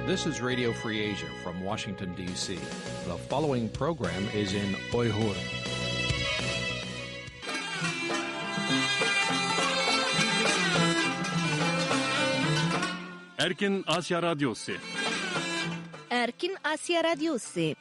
This is Radio Free Asia from Washington, D.C. The following program is in Uyghur. Erkin Asya Radyosu. Erkin Asya Radyosu.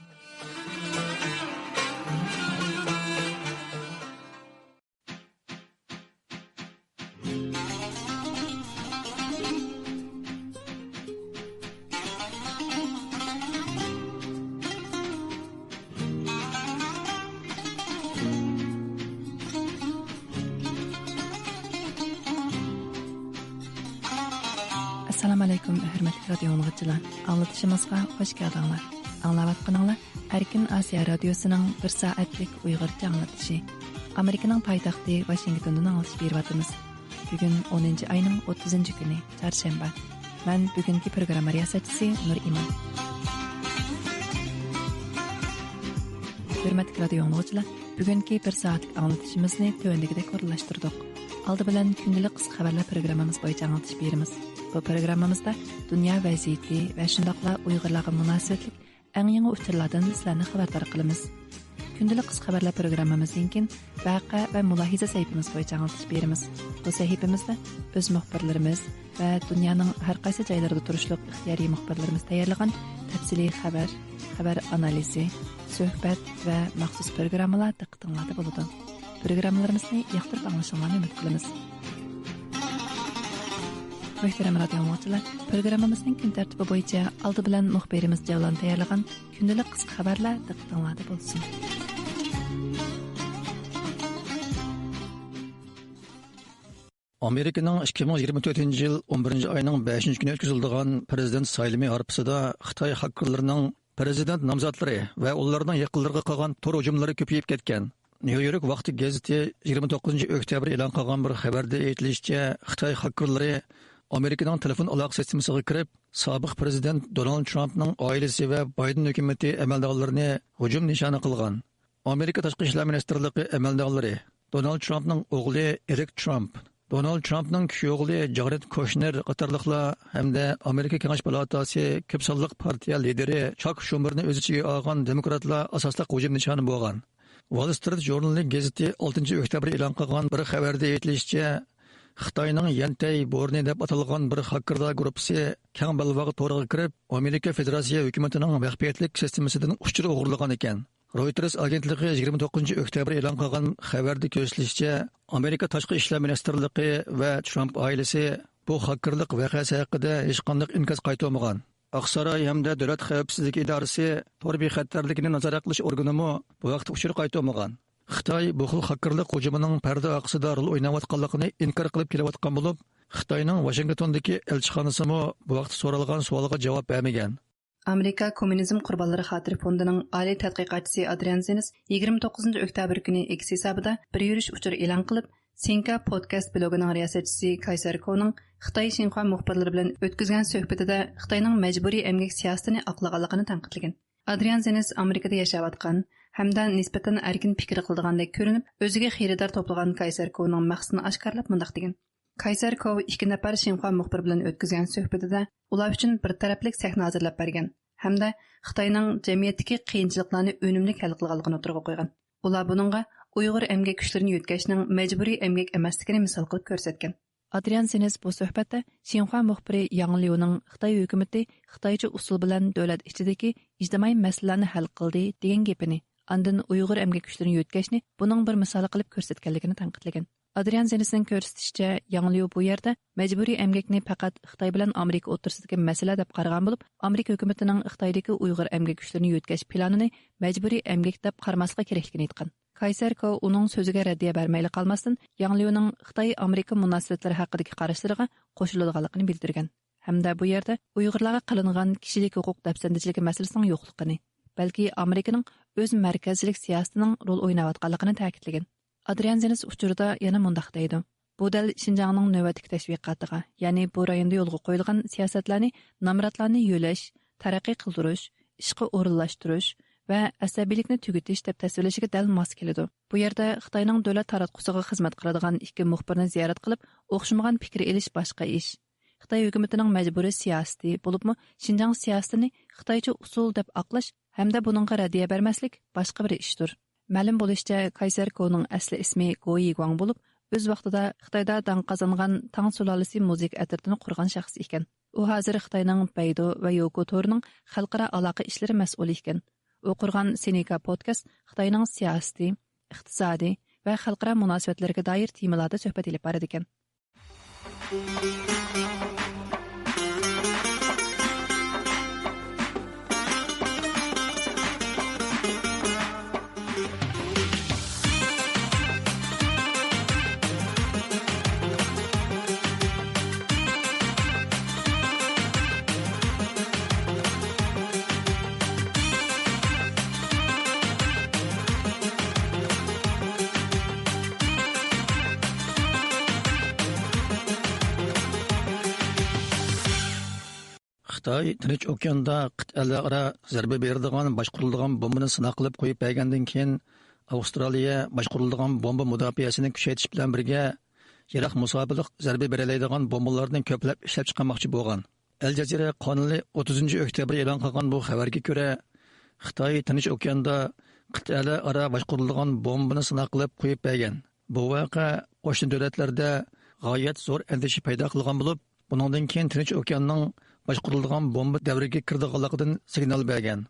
Assalamu alaykum, hörmətli radio dinləyicilər. Anlatışımızға xoş gəldiniz. Anlayatqanlar Erkin Asiya Radiosu'nun 1 saatlik Uyghurca anlatışı. Amerika'nın paytaxtı Washington'dan anlatış beriyatımız. Bugün 10. ayının 30. günü, çarşamba. Ben bugünkü program riyasatçısı Nur İman. Hörmətli radio dinləyicilər, bugünkü 1 saatlik anlatışımızı tövəndikidək orunlaşdırdıq. Aldı bilan gündəlik qısqa xəbərlər proqramımız boyunca anlatış berimiz. Bu programımızda dünya vəziyyəti və şundaqla Uyğurlarga münasibətlik ən yeni uçurlardan sizlərni xəbərdar qılımız. Gündəlik qısqa xəbərlər proqramımızdan keyin vaqe və mülahizə səhifəmiz boyunca anlatış berimiz. Bu səhifəmizdə öz müxbirlərimiz və dünyanın hər qaysı yerlərində turuşluq ixtiyari müxbirlərimiz tayarlagan təfsili xəbər analizi, söhbət və məxsus proqramlar diqqətinizdə buludu. Programlarımızı yaxtırıb anlaşılmanı ümid qılımız. Möhtərəm radio dinləyicilər, proqramımızın gün tərtibi boyunca aldı bilan müxbirimiz Cavlan tayarlagan gündəlik qısqa xəbərlər diqqətinizdə bolsun. Amerika'nın 2024 yıl 11. ayının 5. günü ötküzüldüğün prezident saylimi arpısıda Xitay hakkerlarının prezident namzatları ve onlardan yakınlarına kalan tor hücumları köpeyip ketken. New York Vakti gazeti 29 oktyabr e'lon qilgan bir xabarda aytilishicha, Xitoy hakkerlari Amerikaning telefon aloqa sistemasiga kirib, sobiq prezident Donald Trumpning oilasi va Biden hukumati amaldorlarini hujum nishoni qilgan. Amerika tashqi ishlar ministrligi amaldorlari Donald Trumpning o'g'li Eric Trump, Donald Trumpning kuyovli Jared Kushner qatorliqlar hamda Amerika Kengash palatasi ko'p sonliq partiya lideri Chuck Schumerni o'z ichiga olgan demokratlar asosli hujum nishoni bo'lgan. Wall Street Journal gazeti 6 oktyabr e'lon qilgan bir xabarda aytilishicha, Xitoyning Yantay Borni deb atalgan bir hakkerlar guruhi keng balvoq to'riga kirib, Amerika Federatsiya hukumatining maxfiyatlik sistemasidan uchur o'g'irlagan ekan. Reuters agentligi 29 oktyabr e'lon qilgan xabarda ko'rsatilishicha, Amerika tashqi ishlar ministrligi va Trump oilasi bu hakkerlik voqeasi haqida hech qanday inkos qaytarmagan. Aqsaray hamda Davlat xavfsizlik idorasi tor bexatarligini nazorat qilish organimi bu vaqt uchur qaytarmagan. Xitoy bu xil hakkerlik hujumining parda oqsida rol o'ynayotganligini inkor qilib kelayotgan bo'lib, Xitoyning Washingtondagi elchixonasi bu vaqt so'ralgan savolga javob bermagan. Amerika Kommunizm Qurbonlari xotiri fondining oliy tadqiqotchisi Adrian Zenes 29 oktyabr kuni X hisobida bir yurish uchur e'lon qilib, Sinka podcast blogining riyosatchisi Kaysar Kovning Xitoy Xinhua muxbirlari bilan o'tkazgan suhbatida Xitoyning majburiy emgak siyosatini oqlaganligini tanqidlagan. Adrian Zenes Amerikada yashayotgan hamda nisbatan erkin fikr qildigandek ko'rinib, o'ziga xaridor to'plagan Kaysar Kovning maqsadini oshkorlab mundaq degan. Kaysar Kov 2 nafar Xinhua muxbir bilan o'tkazgan suhbatida ular uchun bir taraflik sahna hozirlab bergan hamda Xitoyning jamiyatdagi qiyinchiliklarni unumli hal qilganligini o'tirg'a qo'ygan. Ular buningga Uyg'ur emgak kuchlarini yo'tkashning majburiy emgak emasligini misol qilib ko'rsatgan. Adrian Zenes bu suhbatda Xinhua muxbiri Yang Liuning Xitoy hukumati Xitoycha usul bilan davlat ichidagi ijtimoiy masalalarni hal qildi degan gapini, andin Uyg'ur emgak kuchlarini yo'tkashni buning bir misoli qilib ko'rsatganligini tanqidlagan. Adrian Zenesning ko'rsatishicha, Yang Liu bu yerda majburiy emgakni faqat Xitoy bilan Amerika o'rtasidagi masala deb qaragan bo'lib, Amerika hukumatining Xitoydagi Uyg'ur emgak kuchlarini yo'tkash planini majburiy emgak deb qaramaslikka kerakligini aytgan. Kaysarko uning so'ziga raddiya bermayli qolmasdan, Yang Liuning Xitoy-Amerika munosabatlari haqidagi qarashlariga qo'shiladiganligini bildirgan. Hamda bu yerda Uyg'urlarga qilingan kishilik huquq dafsandachiligi masalasining yo'qligini, balki Amerikaning o'z markazchilik siyosatining rol o'ynayotganligini ta'kidlagan. Adrian Zenes uchurda yana mundaq deydi. Bu dal Şinjanning navbatdagi tashviqotiga, ya'ni bu rayonda yo'lga qo'yilgan siyosatlarni, nomratlarni yo'lash, taraqqiy qildirish, ishga o'rinlashtirish va asabiylikni tugutish deb tasvirlashiga dal mos keladi. Bu yerda Xitoyning davlat taratqusiga xizmat qiladigan ikki muxbirni ziyorat qilib, o'xshamagan fikr elish boshqa ish. Xitoy hukumatining majburiy siyosati bo'libmi Xinjiang siyosatini Xitoycha usul deb aqlash hamda buningga raddiya bermaslik boshqa bir ishdir. Ma'lum bo'lishicha, Kaysarkoning asli ismi Go Yiguang bo'lib, o'z vaqtida Xitoyda dang qozongan Tang sulolasi musiqa atirtini qurgan shaxs ekan. U hozir Xitoyning Baidu va Youku Tor'ning xalqaro aloqa ishlari mas'uli ekan. U qurgan Seneca podcast Xitoyning siyosiy, iqtisodiy va xalqaro munosabatlarga doir temalarda suhbat olib boradi ekan. Xitoy Tinch okeanda qit'alararo zarba beradigan boshqariladigan bombani sinov qilib qo'yib bergandan keyin Avstraliya boshqariladigan bomba mudofaasini kuchaytirish bilan birga yiroq musobiq zarba beradigan bombalarni ko'plab ishlab chiqarmoqchi bo'lgan. Al Jazeera qonuni 30 oktyabr e'lon qilgan bu xabarga ko'ra, Xitoy Tinch okeanda qit'alararo boshqariladigan bombani sinov qilib qo'yib bergan. Bu voqea qo'shni davlatlarda g'oyat zo'r andisha paydo qilgan bo'lib, bundan keyin Tinch okeanning boshqariladigan bomba davriga kirdiganligidan signal bergan.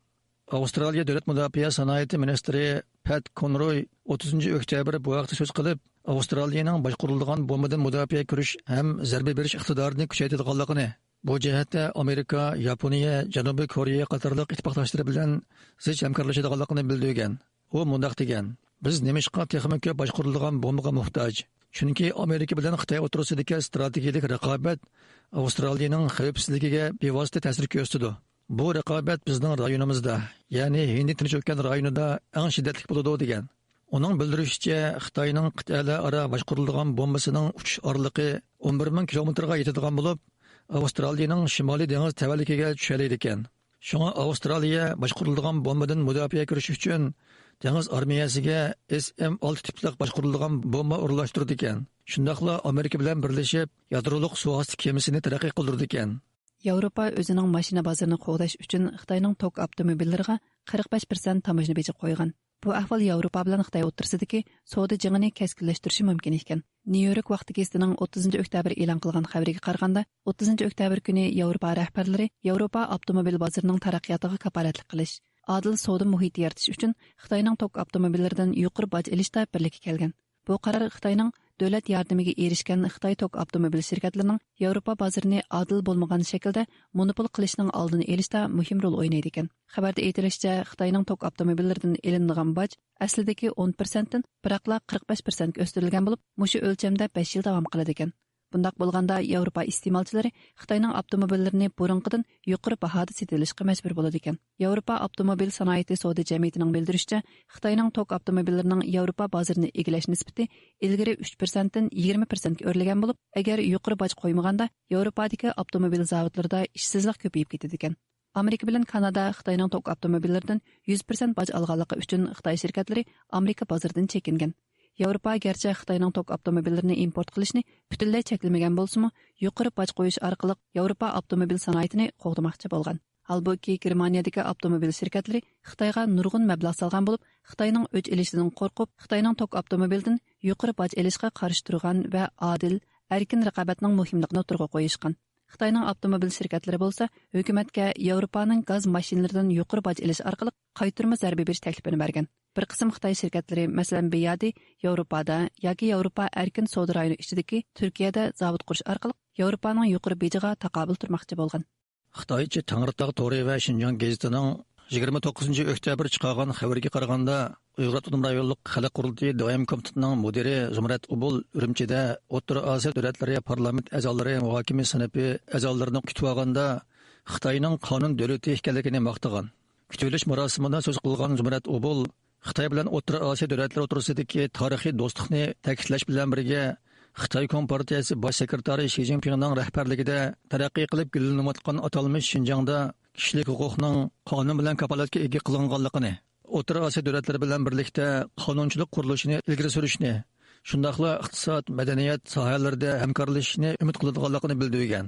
Avstraliya davlat mudofaa sanoati ministri Pat Conroy 30 oktyabr bu vaqtda so'z qilib, Avstraliyaning boshqariladigan bombadan mudofaa ko'rish ham zarba berish iqtidorini kuchaytirganligini, bu jihatda Amerika, Yaponiya, Janubiy Koreya qatorliq ittifoqdoshlari bilan zich hamkorlashadiganligini bildirgan. U mundaq degan: "Biz nemishqa texnik ko'p boshqariladigan bombaga muhtoj. Chunki Amerika bilan Xitoy o'rtasidagi strategik raqobat Avstraliyaning xavfsizligiga bevosita ta'sir ko'rsatadi. Bu raqobat bizning rayonimizda, ya'ni Hind Tinch okean rayonida eng shiddatli bo'ladi" degan. Uning bildirishicha, Xitoyning qit'alararo boshqariladigan bombasining uchish oraliqi 11 ming kilometrga yetadigan bo'lib, Avstraliyaning Shimoliy dengiz tavalligiga tushadi ekan. Shunga Avstraliya boshqariladigan bombadan mudofaa ko'rish uchun dengiz armiyasiga SM-6 tipli boshqariladigan bomba o'rnashtirdi ekan. Shundaqla Amerika bilan birlashib yadroliq suvosti kemisini taraqqiy qildirdi ekan. Yevropa o'zining mashina bozorini qo'g'dash uchun Xitoyning tok avtomobillariga 45% tamojna bejib qo'ygan. Bu ahvol Yevropa bilan Xitoy o'rtasidagi savdo jangini keskinlashtirishi mumkin ekan. New-York vaqti gazetining 30 oktyabr e'lon qilgan xabariga qaraganda, 30 oktyabr kuni Yevropa rahbarlari Yevropa avtomobil bozorining taraqqiyotiga kafolatlik qilish, adil savdo muhiti yaratish uchun Xitoyning tok avtomobillaridan yuqori boj ilishda birlikka kelgan. Bu qaror Xitoyning davlat yordamiga erishgan Xitoy tok avtomobil shirkatlarining Yevropa bozorini adil bo'lmagan shaklda monopol qilishning oldini olishda muhim rol o'ynaydi ekan. Xabarda aytilishicha, Xitoyning tok avtomobillaridan elinadigan boj aslidagi 10% dan biroqla 45% ga o'stirilgan bo'lib, mushu o'lchamda 5 yil davom qiladi ekan. Bundaq bo'lganda Yevropa iste'molchilari Xitoyning avtomobillarini burunqidan yuqori bahoda sotilishga majbur bo'ladi ekan. Yevropa avtomobil sanoati savdo jamiyatining bildirishicha, Xitoyning tok avtomobillarining Yevropa bozorini egallash nisbati ilgari 3% dan 20% ga o'rlagan bo'lib, agar yuqori boj qo'ymaganda Yevropadagi avtomobil zavodlarida ishsizlik ko'payib ketadi ekan. Amerika bilan Kanada Xitoyning tok avtomobillaridan 100% boj olganligi uchun Xitoy shirkatlari Amerika bozoridan chekingan. Yevropa garchi Xitoyning tok avtomobillarini import qilishni butunlay cheklamagan bo'lsa-mu, yuqori boj qo'yish orqali Yevropa avtomobil sanoatini qo'g'damoqchi bo'lgan. Halbuki Germaniyadagi avtomobil shirkatlari Xitoyga nurg'un mablag' solgan bo'lib, Xitoyning o'ch ilishidan qo'rqib, Xitoyning tok avtomobildan yuqori boj olishga qarshi turgan va adil, erkin raqobatning muhimligini o'tirg'a qo'yishgan. Xitoyning avtomobil shirkatlari bo'lsa, hukumatga Yevropaning gaz mashinalaridan yuqori boj olish orqali qaytarma zarba berish taklifini bergan. Bir qism Xitoy shirkatlari, masalan, Beyadi, Yevropada yoki Yevropa erkin savdo rayoni ichidagi Turkiyada zavod qurish orqali Yevropaning yuqori bejiga taqobil turmoqchi bo'lgan. Xitoycha Tangritog' to'g'ri va Xinjiang gazetining 29 oktyabr chiqargan xabariga qaraganda, Uyg'ur avtonom rayonlik xalq qurultiyi doim komitetining mudiri Zumrat Ubul Urumchida O'rta Osiyo davlatlari parlament a'zolari muhokama sinapi a'zolarini kutib olganda Xitoyning qonun davlati ekanligini maqtagan. Kutib olish marosimida so'z qilgan Zumrat Ubul Xitoy bilan O'rta Osiyo davlatlari o'rtasidagi tarixiy do'stlikni ta'kidlash bilan birga Xitoy Kompartiyasi bosh sekretari Shi Jinpingning rahbarligida taraqqiy qilib gullanayotgan atalmish Xinjiangda kishilik huquqning qonun bilan kafolatga ega qilinganligini, O'rta Osiyo davlatlari bilan birlikda qonunchilik qurilishini ilgari surishni, shundaqla iqtisod, madaniyat sohalarida hamkorlashishni umid qiladiganligini bildirgan.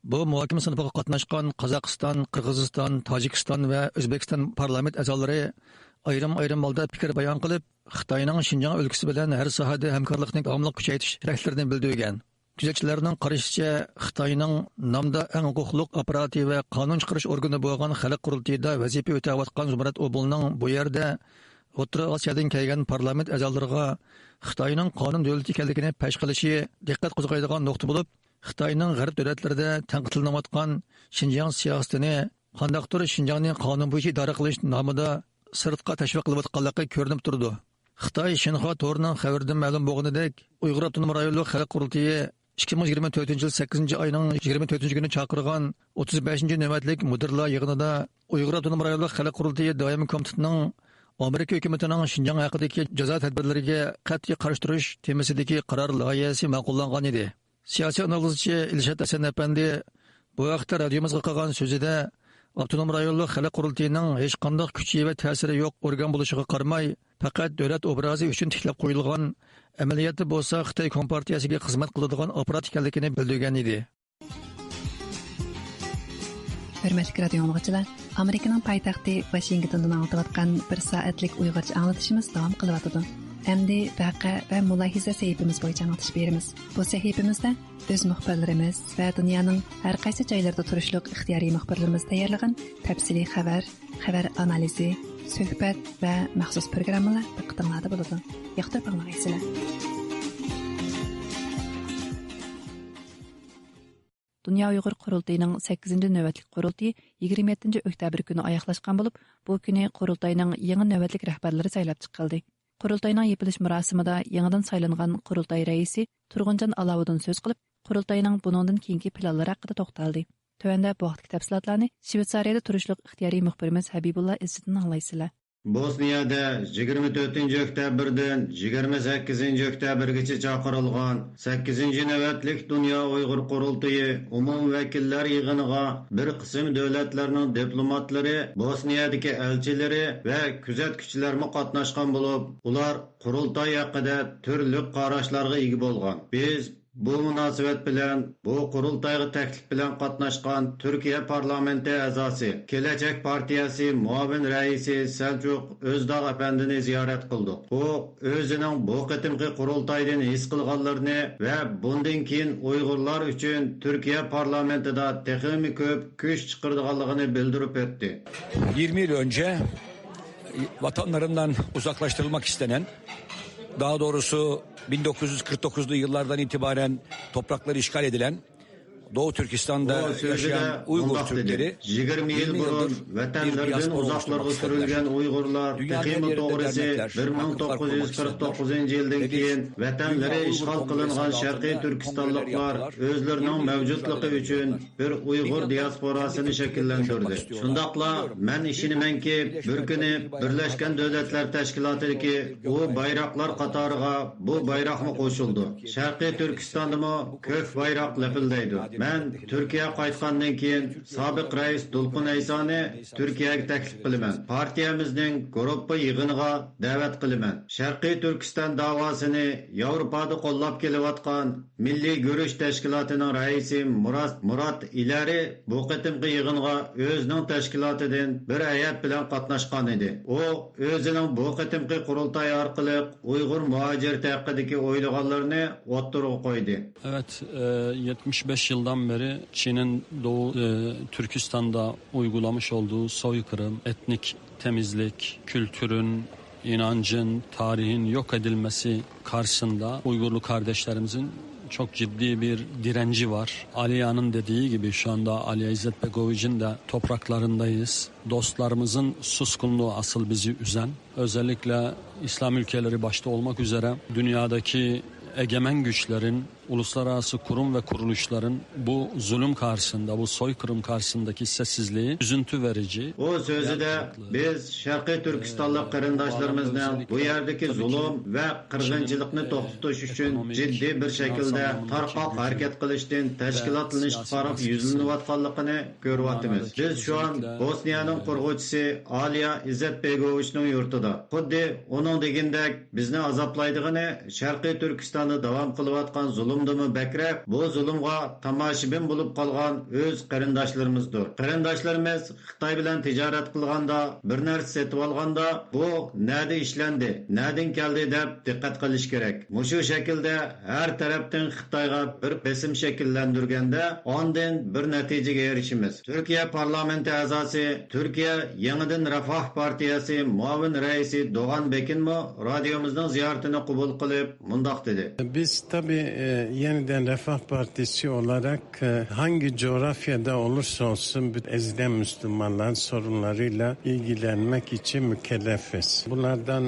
Bu muhokama sınıfıga qatnaşqan Qozog'iston, Qirg'iziston, Tojikiston va O'zbekiston parlament a'zolari ayrim holda fikr bayon qilib, Xitoyning Xinjiang o'lkasi bilan har sohada hamkorlikni davomli kuchaytirish kerakligini bildirgan. Kuzatchilarning qarashicha, Xitoyning nomda eng huquqliq operativ va qonun chiqarish organi bo'lgan Xalq qurultayida vazifa o'tayotgan Zumrat Obulning bu yerda O'rta Osiyodan kelgan parlament a'zolariga Xitoyning qonun davlati ekanligini pash qilishi diqqat qo'zg'aydigan nuqta bo'lib, Xitoyning g'arb davlatlarida tanqidlanayotgan Xinjiang siyosatini qandaqdir Xinjiangni qonun bo'yicha idora qilish nomida sirtqa tashviq qilayotganligi ko'rinib turdi. Xitoy Shinhua to'rining xabarida ma'lum bo'lganidek, Uyg'ur avtonom rayonlik xalq qurultiyi 2024 yil 8 oyning 24 kuni chaqirgan 35 navbatlik mudirlar yig'inida Uyg'ur avtonom rayonlik xalq qurultiyi doimiy komitetining Amerika hukumatining Xinjiang haqidagi jazo tadbirlariga qat'iy qarshi turish temasidagi qaror loyihasi ma'qullangan edi. Siyosiy analizchi Ilshad Hasan Apandi bu vaqtda radiomizga qilgan so'zida avtonom rayonlik xalq qurultiyining hech qanday kuchi va ta'siri yo'q organ bo'lishiga qaramay, faqat davlat obrazi uchun tiklab qo'yilgan amaliyotda bo'lsa Xitoy kompartiyasiga xizmat qiladigan apparat ekanligini bildirgan edi. Hörmətli radio dinləyicilər, Amerikanın paytaxtı Washingtondan anlatıyotgan 1 saatlik Uyğurca anlatışımız davam qılıbatıdı. Əmdi vaqe və mülahizə səhifimiz boyunca anlatış berimiz. Bu səhifimizdə öz müxbirlərimiz və dünyanın hər qaysı joylarında turuşluq ixtiyari müxbirlərimiz tayyorlagan təfsili xəbər analizi, söhbət və məxsus proqramlar diqqətinizdə болады. Yaxşı dinləyirsizlər. Dünya Uyghur Qurultayının 8-ci növbətlik qurultayı 27 oktyabr günü ayaqlaşqan olub, bu günü qurultayının yeni növbətlik rəhbərləri saylab çıxıldı. Qurultayının yapılış mərasimində yenidən saylanğan qurultay rəisi Turğuncan Alavudin söz qılıb, qurultayının bunundan keyinki planları haqqında toxtaldı. Tövəndə bu vaxtki təfsilatlarını Şveysariyada turuşluq ixtiyari müxbirimiz Habibullah İzzetdən anlaysınlar. Bosniyada 24 oktyabrdan 28 oktyabrgacha chaqirilgan 8 navbatlik Dunyo Uyg'ur qurultayi umum vakillar yig'iniga bir qism davlatlarning diplomatlari, Bosniyadagi elchilari va kuzatuvchilar qatnashgan bo'lib, ular qurultay haqida turli qarashlarga ega bo'lgan. Biz bu munosabat bilan bu qurultayga taklif bilan qatnashgan Turkiya parlamenti a'zosi, Kelajak partiyasi muavin raisi Selçuk Özdağ apandini ziyorat qildi. U o'zining bu qitimqi qurultaydan his qilganlarini va bundan keyin Uyg'urlar uchun Turkiya parlamentida texnik ko'p kuch chiqarganligini bildirib o'tdi. 20 yıl önce vatanlarından uzaklaştırılmak istenen, daha doğrusu 1949'lu yıllardan itibaren toprakları işgal edilen Doğu Türkistan'da yaşayan Uygur Türkleri 20 yıl burun vatanlardan uzaklarga sürülgen Uygurlar tekimi doğrusu 1949 yıldan keyin vatanları işgal kılınan Şarkı Türkistanlıklar özlerinin mevcutluğu için bir Uygur diasporasını şekillendirdi. Şundakla men işinimenki bir günü Birleşken Devletler Teşkilatı'daki o bayraklar katarıga bu bayrak mı koşuldu? Şarkı Türkistan'da mı kök bayrak lepildeydi. Men Türkiye'ye qaytgandan keyin sobiq rais Dulqin Aysani Türkiye'ye taklif qilaman. Partiyamizning Grupa yig'iniga da'vat qilaman. Sharqiy Turkiston davosini Yevropada qo'llab kelayotgan Milliy Görüş Tashkilotining raisi Murat Ilari bu qitimqi yig'inga o'zining tashkilotidan bir hayat bilan qatnashgan edi. U o'zining bu qitimqi qurultay orqali Uyg'ur muhojirati haqidagi o'ylaganlarini o'ttirib qo'ydi. Evet, 75 yıldan beri Çin'in Doğu Türkistan'da uygulamış olduğu soykırım, etnik temizlik, kültürün, inancın, tarihin yok edilmesi karşısında Uygurlu kardeşlerimizin çok ciddi bir direnci var. Aliya'nın dediği gibi şu anda Aliya İzzet Begoviç'in de topraklarındayız. Dostlarımızın suskunluğu asıl bizi üzen. Özellikle İslam ülkeleri başta olmak üzere dünyadaki egemen güçlerin, uluslararası kurum ve kuruluşların bu zulüm karşısında, bu soykırım karşısındaki sessizliği üzüntü verici. O sözü de biz Şarkı Türkistanlı qarindoshlarımızdan bu yerdeki zulüm ve qirg'inchilikni to'xtatish uchun ciddi bir şekilde tarqoq harakat qilishdan tashkilotlanishga qarab yuzlanayotganligini ko'ryapmiz. Biz şu an Bosniyaning qurg'uvchisi Aliya İzzet Begovichning yurtida. Xuddi uning degandek bizni azoblaydigani Sharqiy Turkiston Türkistonda davom qilayotgan zulmdimi bakrak, bu zulmga tomoshabin bo'lib qolgan o'z qarindoshlarimizdir. Qarindoshlarimiz Xitoy bilan tijorat qilganda, bir narsa setib olganda, bu nada ishlandi, nadin keldi deb diqqat qilish kerak. Mushu shaklda har tarafdan Xitoyga bir besim shakllantirganda, ondan bir natijaga erishimiz. Turkiya parlamenti a'zosi, Turkiya yangidan Refah partiyasi muavin raisi Doğan Bekinmo radyomuzning ziyoratini qabul qilib, mundoq dedi. Biz tabii yeniden Refah Partisi olarak hangi coğrafyada olursa olsun ezilen Müslümanların sorunlarıyla ilgilenmek için mükellefiz. Bunlardan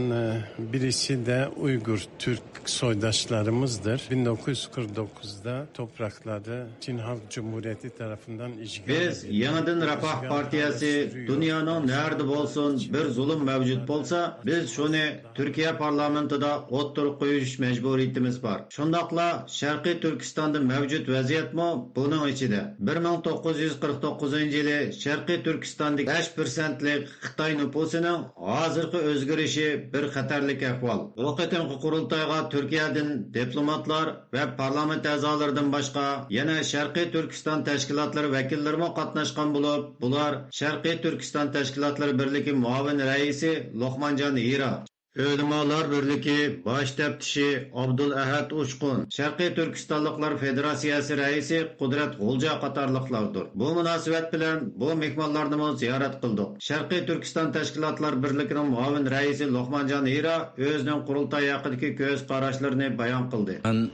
birisi de Uygur Türk soydaşlarımızdır. 1949'da toprakları Çin Halk Cumhuriyeti tarafından işgal edildi. Biz yeniden Refah Partiyasi dünyanın nerede olsun bir zulüm mevcut olsa, biz şunu Türkiye parlamentida o'ttirib qo'yish mecburiyetimiz var. Şundaqla Şarkı Türkistan'da mevcut vaziyet mi? Bunun içinde 1949 yılı Şarkı Türkistan'daki 5%'lik Xitay nüfusunun hazırki özgürüşü bir xatarlik ahval. Bu qitimki qurultayga Türkiye'den diplomatlar ve parlament a'zolaridan başka yana Şarkı Türkistan teşkilatları vekilleri mi qatnaşkan bulup, bular Şarkı Türkistan Teşkilatları Birliği muavin reisi Lokmancan Hira, Ölümalar Birliği baş teftişi Abdulahad Uçqun, Şarkı Türkistanlıklar Federasyası Reisi Kudret Gulca qatarlıqlardır. Bu münasebet bilen bu mehmanlarını ziyaret kıldık. Şarkı Türkistan Teşkilatlar Birliği'nin muavin reisi Lokmancan Hira özünün kurultay haqidagi göz qarashlarını bayan kıldı. Ben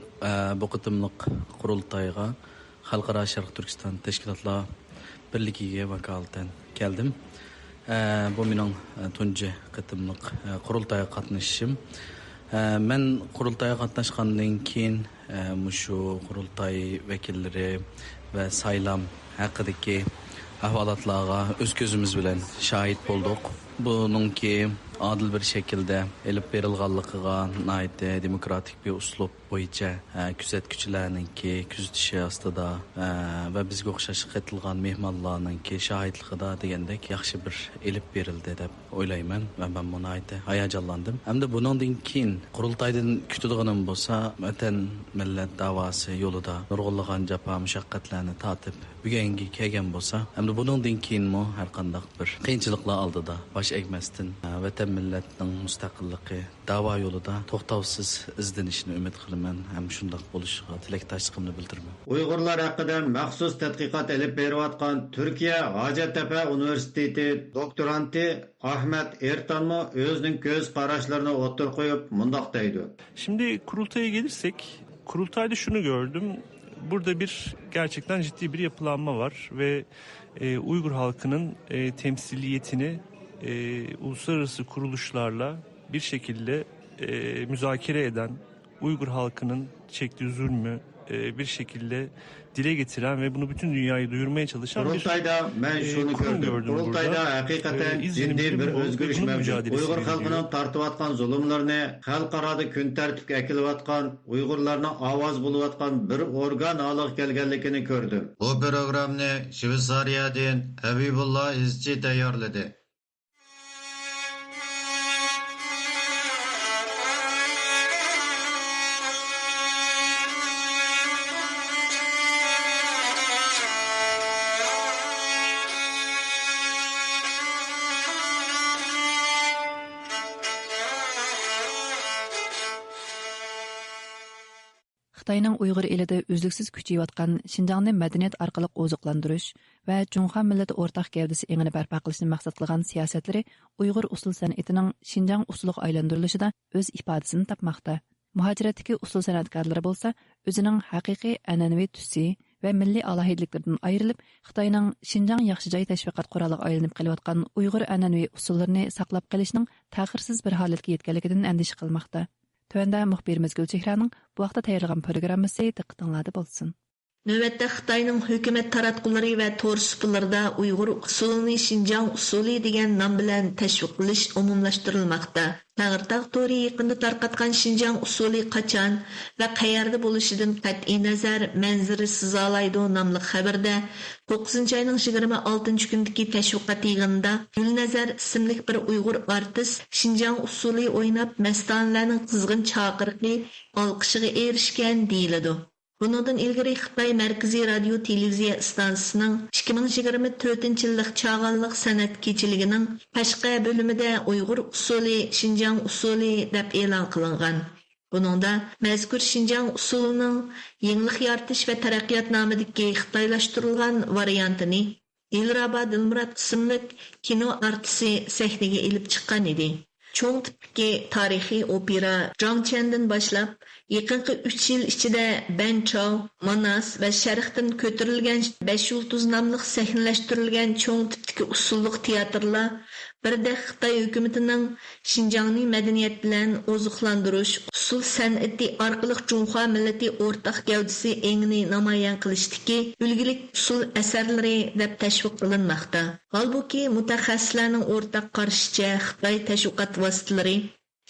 bu qitimliq qurultayga Xalqaro Sharq Turkiston Teşkilatlar Birligiga vakolatan keldim. Bu mening tunji qitimliq qurultayga qatnashishim. Men qurultayga qatnashgandan keyin mushu qurultay vakillari va saylam haqidagi ahvolotlarga o'z ko'zimiz bilan shohid bo'ldik. Buningki adil bir şekilde elib berilganligiga nayte demokratik bir uslub bo'yicha kuzatuvchilarninki kuzatishi ostida va bizga o'xshash qaytilgan mehmonlarninki shohidligida degandek yaxshi bir elib berildi deb o'ylayman va men buni ayta hayajonlandim. Hamda buningdan keyin qurultaydan kutadiganim bo'lsa, vatan millat da'vosi yo'lida nurg'unlagan jafo mushaqqatlarni tatib bugungi kelgan bo'lsa, hamda buningdan keyinmi har qanday bir qiyinchiliklar oldida bosh egmasdan vatan millatning mustaqilligi da'vo yo'lida to'xtovsiz izlanishini umid qilaman. Ham shundoq bo'lishiga tilakdoshligimni bildiraman. Uyg'urlar haqida maxsus tadqiqot olib berayotgan Turkiya Hacettepe Üniversitesi doktoranti Ahmet Ertanmo o'zining ko'z qarashlarini o'ttirib qo'yib mundoq deydi. Şimdi kurultaya gelirsek, kurultayda şunu gördüm. Burada gerçekten ciddi bir yapılanma var ve Uygur halkının temsiliyetini uluslararası kuruluşlarla bir şekilde müzakere eden, Uygur halkının çektiği zulmü bir şekilde dile getiren ve bunu bütün dünyayı duyurmaya çalışan Kurultayda ben şunu gördüm. Kurultayda hakikaten ciddi bir özgürlük mevcut. Uygur halkının tartıvatkan zulümlerini, halkarada gün tertipke ekilivatkan, Uygurlarına avaz buluvatkan bir organ alık gelgenlikini gördüm. Bu programını Şveysariyadan Habibullah İzci tayarladı. Xitoyning Uyg'ur elida uzluksiz kuchayotgan Şinjanni madaniyat orqali oziqlantirish va Junxo millati o'rtaq gavdasi engini barpo qilishni maqsad qilgan siyosatlari Uyg'ur usul san'atining Şinjan usuliga aylantirilishida o'z ifodasini topmoqda. Muhojiratdagi usul san'atkorlari bo'lsa, o'zining haqiqiy an'anaviy tusi va milliy alohidliklaridan ayrilib, Xitoyning Şinjan yaxshi joy tashviqot quroliga aylanib kelayotgan Uyg'ur an'anaviy usullarini saqlab qolishning ta'xirsiz bir holatga yetganligidan andisha qilmoqda. Tövəndə müxbirimiz Gülçehraның bu vaqtda tayyorlagan programmasi diqqətinizdə bolsun. Növətdə Xitayning hökumət taratquları və tor supularida Uyğur usulini Şinjan usuli degan nom bilan təşviq qilish umumlashtirilmoqda. Tağırtaq tori yaqinda tarqatgan Şinjan usuli qachon və qayerda bo'lishidan qat'iy nazar manzari sizolaydi nomli xabarda 9 ayning 26 kundagi tashviqot yig'inida Gulnazar ismli bir Uyg'ur artist Şinjan usuli o'ynab mastanlarning qizg'in chaqiriqi olqishiga erishgan deyiladi. Bundan ilgari Xitoy Markaziy radio televiziya stansiyasining 2024-yillik chag'anliq san'at kechiligining Qashqa bo'limida Uyg'ur usuli Şinjan usuli deb e'lon qilingan. Buningda mazkur Şinjan usulining yangilik yaratish va taraqqiyot nomidagi xitoylashtirilgan variantini Dilraba Dilmurod ismli kino artisti sahnaga elib chiqqan edi. Cho'ng tipdagi tarixiy opera Zhangchendan boshlab yaqinqi 3 yil ichida Banchao, Manas va Sharqdan ko'tarilgan 5 yulduz nomli sahnalashtirilgan cho'ng tipdagi usulliq teatrlar birda Xitoy hukumatining Şinjanni madaniyat bilan oziqlantirish, usul san'ati orqali Junxo millati o'rtaq gavdasi engini namoyon qilishdagi ulgulik usul asarlari deb tashviq qilinmoqda. Holbuki mutaxassislarning o'rtaq qarashicha Xitoy tashviqot vositalari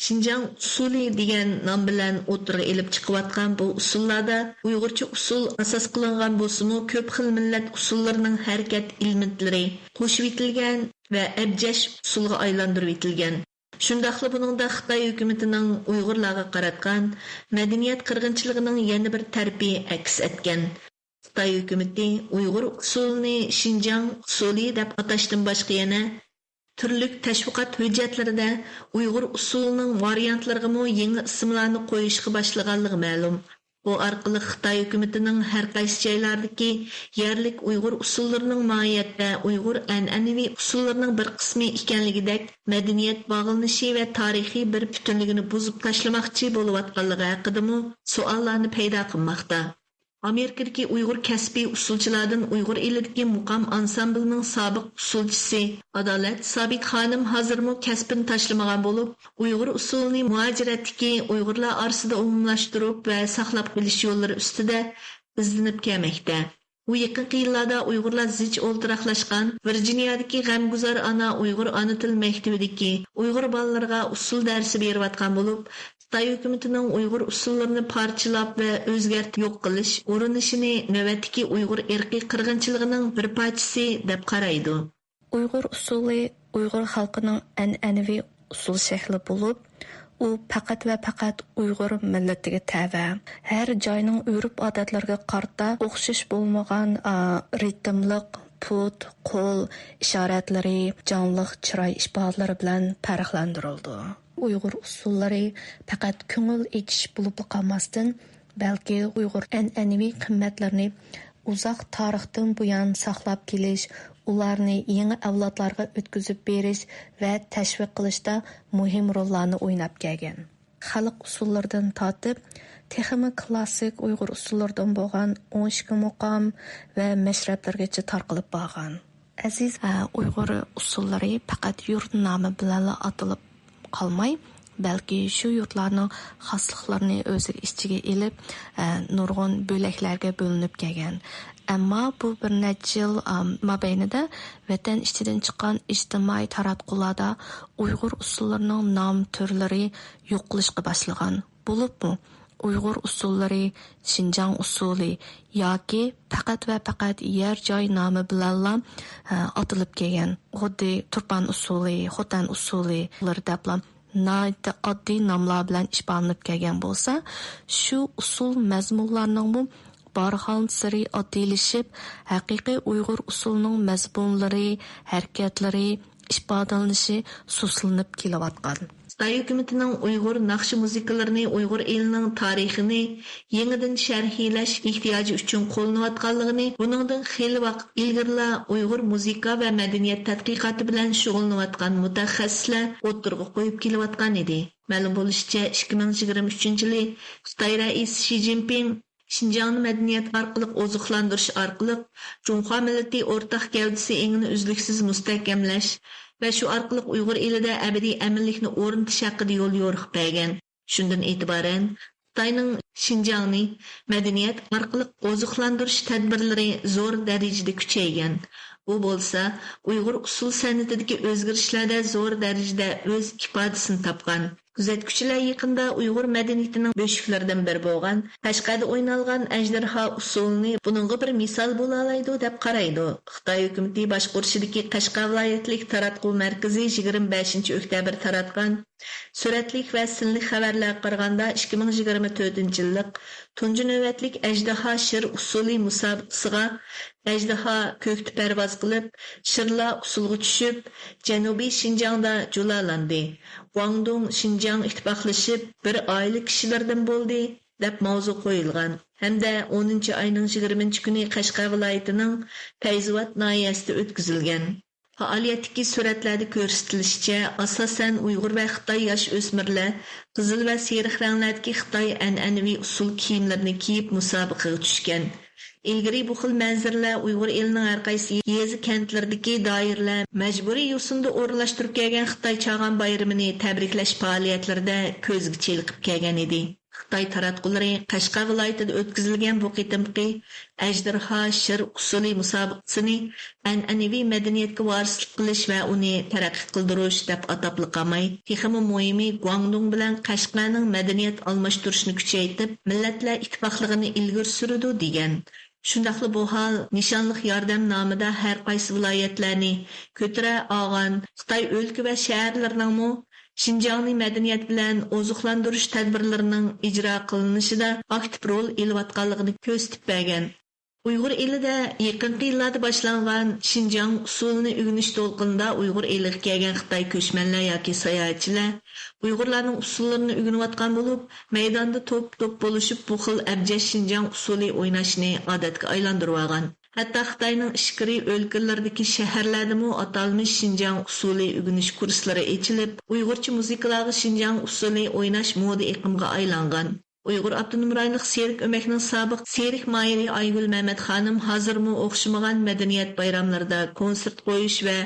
Şinjan usuli degan nom bilan o'tirga elib chiqayotgan bu usullarda Uyg'urcha usul asos qilingan bo'lsa-mu, ko'p xil millat usullarining harakat elementlari qo'shib etilgan va abjash usulga aylantirib etilgan. Shundaqla buningda Xitoy hukumatining Uyg'urlarga qaratgan madaniyat qirg'inchiligining yana bir tarbi aks etgan. Xitoy hukumati Uyg'ur usulini Şinjan usuli deb atashdan boshqa yana turlik tashviqot hujjatlarida Uyg'ur usulining variantlariga yangi ismlarni qo'yishga boshlaganligi ma'lum. Bu orqali Xitoy hukumatining har qaysi joylardagi yerlik Uyg'ur usullarining mohiyatda Uyg'ur an'anaviy usullarining bir qismi ekanligidek madaniyat bog'lanishi va tarixiy bir butunligini buzib tashlamoqchi bo'layotganligi haqida savollarni paydo qilmoqda. Amerikadagi Uyg'ur kasbiy usulchilardan Uyg'ur elidagi muqam ansamblining sobiq usulchisi Adolat Sabit xonim hozirmi kasbini tashlamagan bo'lib, Uyg'ur usulini muajiratdagi Uyg'urlar orasida umumlashtirib va saqlab qolish yo'llari ustida izlanib kelmoqda. U yaqinqi yillarda Uyg'urlar zich o'ltiraqlashgan Virginiyadagi g'amguzar ana Uyg'ur ona til maktabidagi Uyg'ur bolalarga usul darsi berayotgan bo'lib, Xitoy hukumatining Uyg'ur usullarini parchalab va o'zgartib yo'q qilish urinishini navbatdagi Uyg'ur irqiy qirg'inchiligining bir parchasi deb qaraydi. Uyg'ur usuli Uyg'ur xalqining an'anaviy usul shakli bo'lib, u faqat va faqat Uyg'ur millatiga tava. Har joyning urf-odatlariga qarta o'xshash bo'lmagan ritmliq put, qo'l ishoratlari, jonliq chiroy ifodalari bilan farqlantirildi. Uyg'ur usullari faqat ko'ngil echish bo'lib qolmasdan, balki Uyg'ur an'anaviy qimmatlarini uzoq tarixdan buyon saqlab kelish, ularni yangi avlodlarga o'tkazib berish va tashviq qilishda muhim rollarni o'ynab kelgan. Xalq usullaridan tortib, texnik klassik Uyg'ur usullaridan bo'lgan 12 muqom va mashrablargacha tarqalib borgan. Aziz Uyg'ur usullari faqat yurt nomi bilan atalib qalmay, balki shu yurtlarning xosliqlarini o'ziga ichiga elib, nurg'un bo'laklarga bo'linib kelgan. Ammo bu bir necha yil mobaynida vatan ichidan chiqqan ijtimoiy taratqularda Uyg'ur usullarining nom turlari yo'qolishga boshlagan. Bo'libmi Uyg'ur usullari Şinjan usuli yoki faqat va faqat yer joy nomi bilan atilib kelgan. Xuddi Turpan usuli, Xotan usuli deblam nayta oddiy nomlar bilan ishlanib kelgan bo'lsa, shu usul mazmunlarining barxan siri oddiyleşib, haqiqiy Uyg'ur usulining mazmunlari, harakatlari, ifodalanishi suslanib kelayotgan. Xitoy hukumatining Uyg'ur naqshi musiqalarini Uyg'ur elining tarixini yangidan sharhlash ehtiyoji uchun qo'llanayotganligini, buningdan xeyli vaqt ilgari Uyg'ur musiqa va madaniyat tadqiqoti bilan shug'ullanayotgan mutaxassislar o'tirg'i qo'yib kelayotgan edi. Ma'lum bo'lishicha, 2023-yili Xitoy raisi Xi Jinping Şinjanni madaniyat orqali oziqlantirish orqali Junxo millati o'rtaq gavdasi engini uzluksiz mustahkamlash va shu orqali Uyg'ur elida abadiy aminlikni o'rnatish haqida yo'l yo'riq bergan. Shundan e'tiboran Xitoyning Xinjiangni madaniyat orqali oziqlantirish tadbirlari zo'r darajada kuchaygan. Bu bo'lsa, Uyg'ur usul san'atidagi o'zgarishlarda zo'r darajada o'z ifodasini topgan. Kuzatuvchilar yaqinda Uyg'ur madaniyatining bo'shiklaridan biri bo'lgan Qashqarda o'ynalgan ajdarho usulini buningga bir misol bo'la oladi deb qaraydi. Xitoy hukumati boshqarishidagi Qashqar viloyatlik taratquv markazi 25-oktyabr taratgan suratlik va sinli xabarlar qaraganda 2024-yillik tunji navbatlik ajdarho shir usuli musobaqasiga ajdarho ko'kda parvoz qilib, shirlar usulga tushib, Janubiy Xinjiangda jo'lalandi. Guangdong Xinjiang ittifoqlashib bir oila kishilardan bo'ldi deb mavzu qo'yilgan. Hamda 10-oyning 20-kuni Qashqar viloyatining Fayzovat noyasida o'tkazilgan. Faoliyatdagi suratlarda ko'rsatilishicha, asosan Uyg'ur va Xitoy yosh o'smirlar qizil va sariq ranglardagi Xitoy an'anaviy usul kiyimlarini kiyib musobaqaga tushgan. İlgari bu xil manzarlar Uyg'ur elining har qaysi yezi kentlaridagi doiralar majburiy yo'sinda o'rnashtirib kelgan Xitoy Chag'an bayramini tabriklash faoliyatlarida ko'zga cheliqib kelgan edi. Xitoy taratqullari Qashqar viloyatida o'tkazilgan bu qitimqi ajdarho shir usuli musobaqasini an'anaviy madaniyatga varislik qilish va uni taraqqiy qildirish deb atab qolmay, texmi muhimi Guangdong bilan Qashqarning madaniyat almashtirishni kuchaytirib, millatlar ittifoqligini ilgari suradi degan. Shundaqli bu hol nishonliq yordam nomida har qaysi viloyatlarni ko'tara olgan Xitoy o'lka va shaharlarining Xinjiangni madaniyat bilan oziqlantirish tadbirlarining ijro qilinishida aktiv rol olayotganligini ko'rsatib bergan. Uyg'ur elida yaqinqi yillarda boshlangan Xinjiang usulini o'rganish to'lqinida Uyg'ur eliga kelgan Xitoy ko'chmanlar yoki sayohatchilar Uyg'urlarning usullarini o'rganayotgan bo'lib, maydonda to'p-to'p bo'lishib bu xil abjash Xinjiang usuli o'ynashni odatga aylantirib olgan. Hatta Xitoyning ichkari o'lkalardagi shaharlardami atalmish Xinjiang usuli o'rganish kurslari ochilib, Uyg'urcha musiqalarga Xinjiang usuli o'ynash moda iqimga aylangan. Uyg'ur Abdunum rayonlik Serik Ömekning sobiq Serik Mayri Aygul Mehmet xonim hozirmi o'xshamagan madaniyat bayramlarida konsert qo'yish va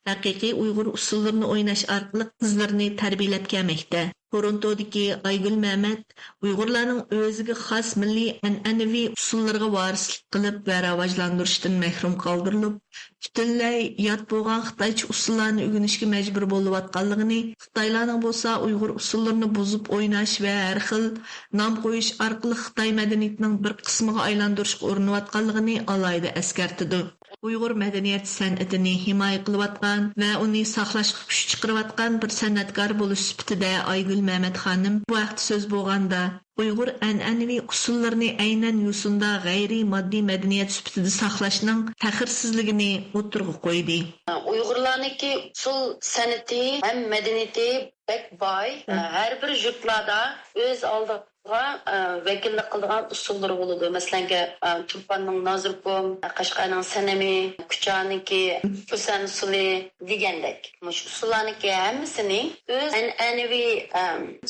haqiqiy Uyg'ur usullarini o'ynash orqali qizlarni tarbiyalab kelmoqda. Torontodagi Aygul Mehmet Uyg'urlarning o'ziga xos milliy an'anaviy usullarga varislik qilib va rivojlantirishdan mahrum qoldirilib, butunlay yot bo'lgan Xitoycha usullarni o'rganishga majbur bo'layotganligini, Xitoylarning bo'lsa Uyg'ur usullarini buzib o'ynash va har xil nom qo'yish orqali Xitoy madaniyatining bir qismiga aylantirishga urinayotganligini alayda eskartidi. Uyg'ur madaniyat san'atini himoya qilayotgan va uni saqlashga kuch chiqarayotgan bir san'atkor bo'lish sifatida Aygul Mehmet xonim bu vaqt so'z bo'lganda Uyg'ur an'anaviy usullarini aynan yusunda g'ayriy moddiy madaniyat sifatida saqlashning taxirsizligini o'tirg'i qo'ydi. Uyg'urlarniki usul san'ati ham madaniyati bek boy, har bir yurtlarda o'z oldi vakillik qilgan usullari bo'ladi. Masalan, Turpanning Nozirqum, Qashqarning Sanami, Kuchaniki, Usan usuli degandek. Mush usullarniki hammasini o'z an'anaviy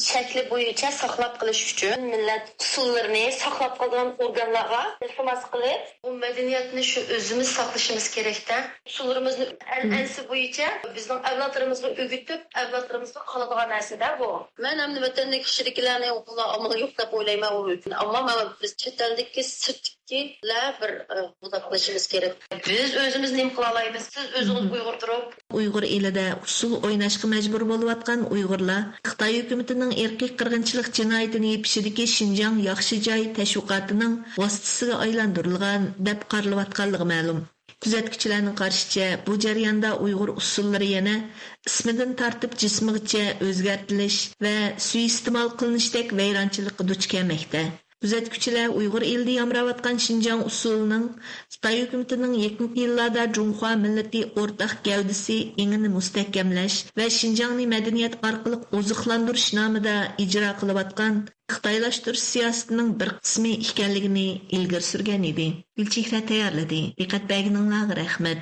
shakli bo'yicha saqlab qilish uchun millat usullarini saqlab qolgan organlarga iltimos qilib, bu madaniyatni shu o'zimiz saqlashimiz kerakda. Usullarimizni an'anasi bo'yicha bizning avlodlarimizga o'gitib, avlodlarimizga qoladigan narsada bu. Men ham vatandagi kishiliklarni o'qila yo'q deb o'ylayman u. Ammo biz chet eldagi sirtkilar bir buda qilishimiz kerak. Biz o'zimiz nima qila olamiz? Siz o'zingiz Uyg'ur turib. Uyg'ur elida usul o'ynashga majbur bo'layotgan Uyg'urlar Xitoy hukumatining irqiy qirg'inchilik jinoyatini yepishidagi Xinjiang yaxshi joy tashviqotining vositasiga aylantirilgan deb qaralayotganligi ma'lum. Kuzatuvchilarning qarashicha, bu jarayonda Uyg'ur usullari yana ismidan tortib jismigacha o'zgartirish va suiiste'mol qilinishdek vayronchilikqa duch kelmoqda. Kuzatuvchilar Uyg'ur elida yamrayotgan Xinjiang usulining Xitoy hukumatining yaqinqi yillarda Junxo millati o'rtaq gavdasi ingini mustahkamlash va Xinjiangni madaniyat orqali oziqlantirish nomida ijro qilayotgan Xitoylashtirish siyosatining bir qismi ekanligini ilgari surgan edi. Gulchehra tayyorladi. Diqqat berganingizga rahmat.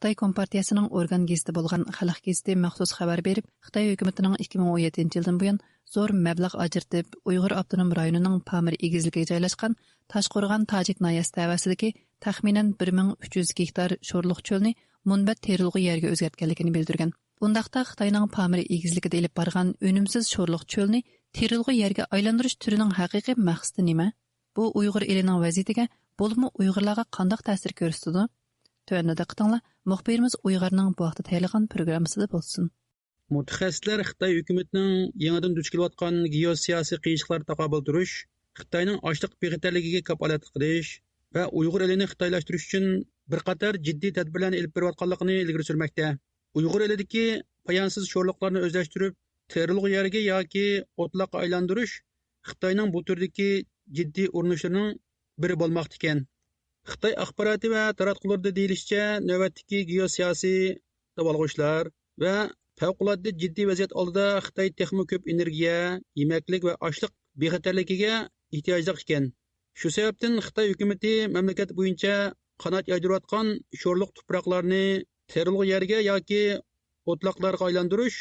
Xitoy Kompartiyasining organ gazeti bo'lgan Xalq gazeti maxsus xabar berib, Xitoy hukumatining 2017-yildan buyon zo'r mablag' ajratib, Uyg'ur avtonom rayonining Pamir egizligiga joylashgan Toshqo'rg'on Tojik noyasi tavasidagi taxminan 1300 gektar sho'rliq cho'lni munbat terilg'i yerga o'zgartganligini bildirgan. Bundaqda Xitoyning Pamir egizligida elib borgan unumsiz sho'rliq cho'lni terilg'i yerga aylantirish turining haqiqiy maqsadi nima? Bu Uyg'ur elining vaziyatiga, bo'lmi Uyg'urlarga qanday ta'sir ko'rsatadi? Tövəndə diqqətinizlə müxbirimiz Uyğurning bu vaqtda tayyorlagan programmasida bo'lsin. Mutaxassislar Xitoy hukumatining yangidan duch kelayotgan geosiyosiy qiyinchiliklarga taqobil turish, Xitoyning ochliq bexatarligiga kafolat qilish va Uyg'ur elini xitoylashtirish uchun bir qator jiddiy tadbirlarni olib berayotganligini ilgari surmoqda. Uyg'ur elidagi poyansiz sho'rliqlarni o'zlashtirib, terilg'i yerga yoki o'tloqqa aylantirish Xitoyning bu turdagi jiddiy urinishlarining biri bo'lmoqda ekan. Xitoy axboroti va taratqularda deyilishicha, navbatdagi geosiyosiy davolg'ishlar va favqulodda jiddiy vaziyat oldida Xitoy texmi ko'p energiya, yemaklik va ochliq bexatarligiga ehtiyojli ekan. Shu sababdan Xitoy hukumati mamlakat bo'yicha qanot yaydirayotgan sho'rliq tuproqlarni terilg'i yerga yoki o'tloqlarga aylantirish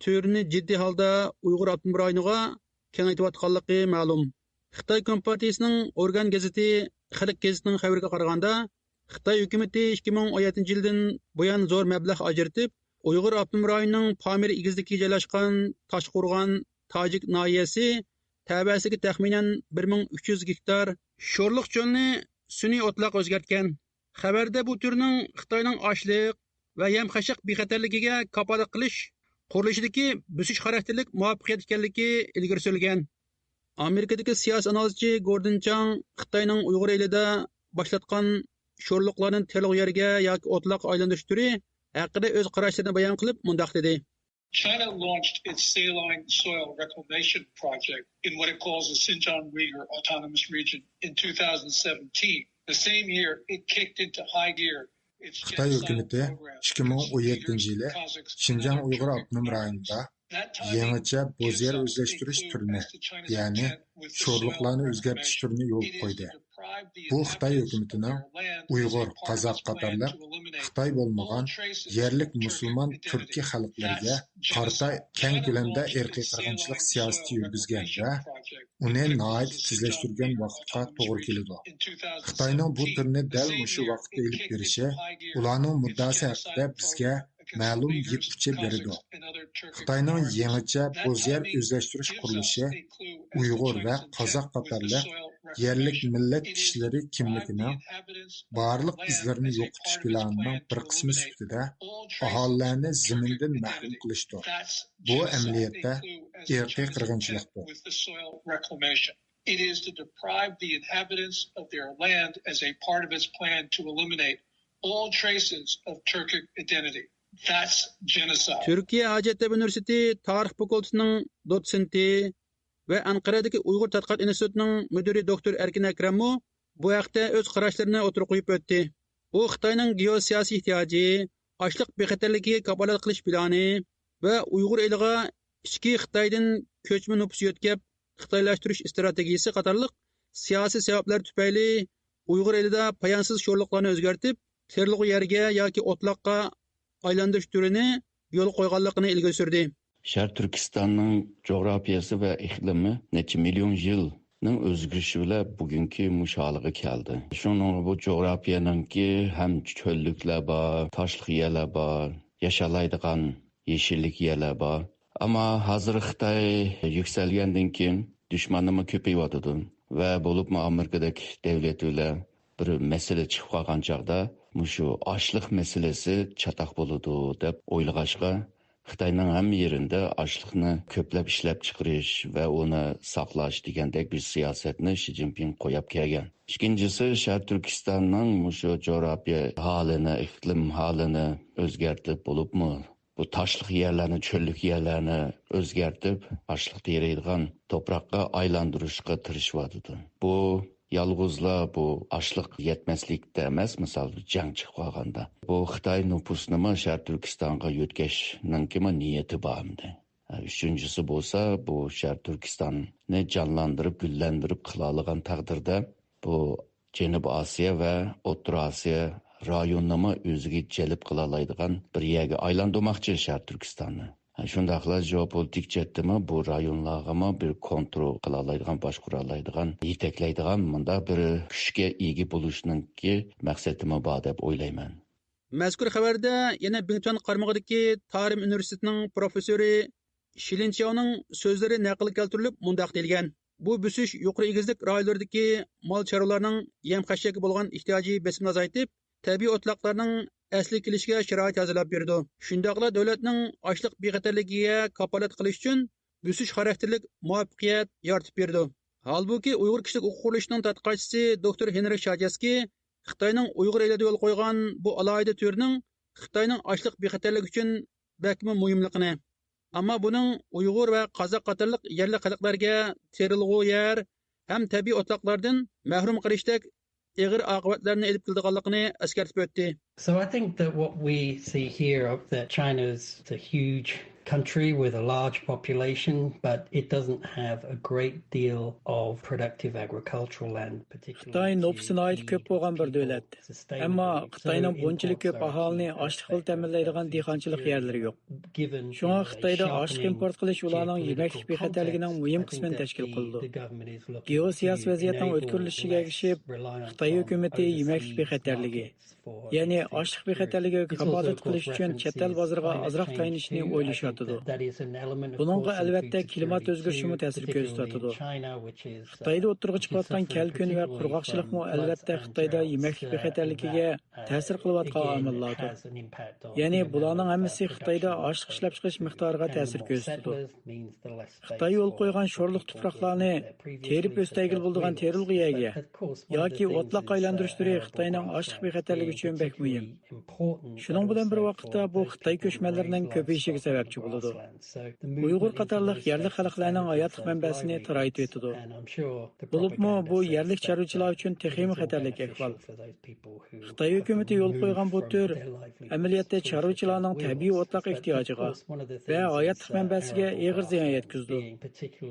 turini jiddiy holda Uyg'ur avtonom rayoniga kengaytirayotganligi ma'lum. Xitoy Kompartiyasining organ gazeti Xalq gazetining xabariga qaraganda, Xitoy hukumati 2017-yildan buyon zo'r mablag' ajratib, Uyg'ur avtonom rayonining Pamir egizligiga joylashgan Toshqo'rg'on Tojik noyasi tabasiga taxminan 1300 gektar sho'rliq cho'lni sun'iy o'tloq o'zgartgan. Xabarda bu turning Xitoyning ochliq va yam-xashaq bexatarligiga kafolat qilish qurilishidagi bosish xarakterlik muvaffaqiyat ekanligi ilgari surilgan. Amerikadagi siyosiy analizchi Gordon Chang Xitoyning Uyg'ur elida boshlatgan sho'rliqlarni terilg'i yerga yoki o'tloqqa aylantirish turi haqida o'z qarashlarini bayon qilib, mundaq dedi. China launched its saline soil reclamation project in what it calls the Xinjiang Uyghur Autonomous Region in 2017. The same year, it kicked into high gear. Xitoy hukumati 2017-yili Xinjiang Uyg'ur avtonom rayonida yangicha bo'zyer o'zlashtirish turini, ya'ni sho'rliqlarni o'zgartirish turini yo'l qo'ydi. Bu Xitoy hukumatining Uyg'ur, Qozoq qatorliq Xitoy bo'lmagan yerlik musulmon turkiy xalqlarga qarta keng ko'lamda irqiy qirg'inchilik siyosati yurgizgan va uni nihoyat tezlashtirgan vaqtga to'g'ri keladi. Xitoyning bu turni dal shu vaqtda ilib berishi ularning muddaosi haqida bizga ma'lum yetkichi beradi. Xitoyning yangicha bo'zyer o'zlashtirish qurilishi Uyg'ur va Qozoq qatorliq yerlik millat kishilari kimligining barliq izlarini yo'qotish planining bir qismi sifatida aholilarni zamindan mahrum qilishdir. Bu amaliyotda irqiy qirg'inchilikdir. It is to deprive the inhabitants of their land as a part of its plan to eliminate all traces of Turkic identity. That's genocide. Türkiye Hacettepe Üniversitesi Tarih Fakültesining dotsenti ve Ankara'daki Uyghur Tadqiqot Institutining müdiri doktor Erkin Akrammo bu haqda o'z qarashlarini o'tirib qo'yib o'tdi. U Xitoyning geosiyosiy ehtiyoji, ochliq bexatarligiga kafolat qilish plani va Uyg'ur eliga ichki Xitoydan ko'chma nüfus yo'tkab xitoylashtirish strategiyasi qatorliq siyosiy sabablar tufayli Uyg'ur elida poyansiz sho'rliqlarni o'zgartib, terilg'i yerga yoki o'tloqqa aylantirish turini yo'l qo'yganligini ilgari surdi. Şərq Türkistanның coğrafiyası və iqlimi neçə milyon yılın özgürüşü ilə bugünkü müşalığı gəldi. Şunun bu coğrafiyanın ki həm çöllüklər var, taşlıq yerlər var, yaşalaydigan yeşillik yerlər var. Amma hazır Xitay yüksəlgəndən keyin düşmanımı köpəyiyodu və bolubmu Amerikadakı devlet ilə bir məsələ çıxıb qalğan çağda şu açlıq məsələsi çataq boludu deb oylağaşqa Xitayning hamma yerində açlıqni ko'plab ishlab chiqarish va uni saqlash degandek bir siyosatni Xi Jinping qo'yib kelgan. Ikkinchisi Sharq Turkistonning shu jo'rafiya holini, iqlim holini o'zgartirib bo'libmi? Bu toshliq yerlarni, cho'llik yerlarni o'zgartirib, ochliq teraydigan to'proqqa aylantirishga tirishyapti. Bu yalğızla bu açlıq yetməzlikdə emas, misal jang chiqib qolganda. Bu Xitoy nüfusunu Sharq Turkistonga yo'tkashning kimi niyati bormidi. Üçüncüsü bo'lsa, bu Sharq Turkistonni jonlantirib, gullantirib qila olgan taqdirda bu Janubiy Osiyo va O'rta Osiyo rayonnama o'ziga jalb qila oladigan bir yerga aylantirmoqchi Sharq Turkistonni. Shundaqla geopolitik jihatdami bu rayonlarga bir kontrol qila oladigan, boshqara oladigan, yetaklaydigan bunda bir kuchga ega bo'lishninki maqsadimi bor deb o'ylayman. Mazkur xabarda yana Bingtuan qarmog'idagi Tarim universitetining professori Shilinchaoning so'zlari naql keltirilib mundaq deyilgan. Bu bosish yuqori egizlik rayonlaridagi mol chorvalarning yem-xashakka bo'lgan ehtiyoji besimni azaytib, tabiiy o'tloqlarning asli kelishiga sharoit hazırlab berdi. Shundaqla davlatning ochliq bexatarligiga kapolat qilish uchun bosish xarakterlik muvaffaqiyat yaratib berdi. Halbuki Uyg'ur kishilik huquq qurilishining tadqiqotchisi Dr. Henrik Shajaski Xitoyning Uyg'ur elida yo'l qo'ygan bu alohida turning Xitoyning ochliq bexatarligi uchun bakmi muhimligini, ammo buning Uyg'ur va Qozoq qatorliq yerli xalqlarga terilg'u yer ham tabiiy o'tloqlardan mahrum qilishdek ig'ir oqibatlarni elib kelganligini eskartib o'tdi. So I think that what we see here of that China's a huge country with a large population, but it doesn't have a great deal of productive agricultural land, particularly. Xitoy nüfusu nəhayət köp bolğan bir dövlət. Amma Xitoyning bunchalik köp aholini ochliq qilib ta'minlaydigan dehqonchilik yerlari yo'q. Shunga Xitoyda ochliq import qilish ularning yemaklik bexatarligining muhim qismini tashkil qildi. Geosiyosiy vaziyatning o'tkirilishiga ergishib, Xitoy hukumati yemaklik bexatarligi, ya'ni ochliq bexatarligiga kafolat qilish uchun chet el bozoriga ozroq tayinishni o'ylashyapti. Bununla albatta klimat o'zgarishimi ta'sir ko'rsatadi. Xitoyda o'tirg'i chiqayotgan kalkun va qurg'oqchilikmi albatta Xitoyda yemaklik bexatarligiga ta'sir qilayotgan omillardir. Ya'ni bularning hammasi Xitoyda ochliq ishlab chiqarish miqdoriga ta'sir ko'rsatadi. Xitoy yo'l qo'ygan sho'rliq tuproqlarni terib o'stagil bo'lgan terilg'iyaga yoki o'tloq aylantirishlari Xitoyning ochliq bexatarligi uchun bek muhim. Shuning bilan bir vaqtda bu Xitoy ko'chmanlarining ko'payishiga sababchi bo'ladi. Uyg'ur qatorliq yerli xalqlarning hayotlik manbasini tarayib etadi. Bo'libmi bu yerlik chorvachilar uchun texnik xatarlik ahvol. Xitoy hukumati yo'l qo'ygan bu tur amaliyotda chorvachilarning tabiiy o'tloq ehtiyojiga va hayotlik manbasiga og'ir ziyon yetkazdi.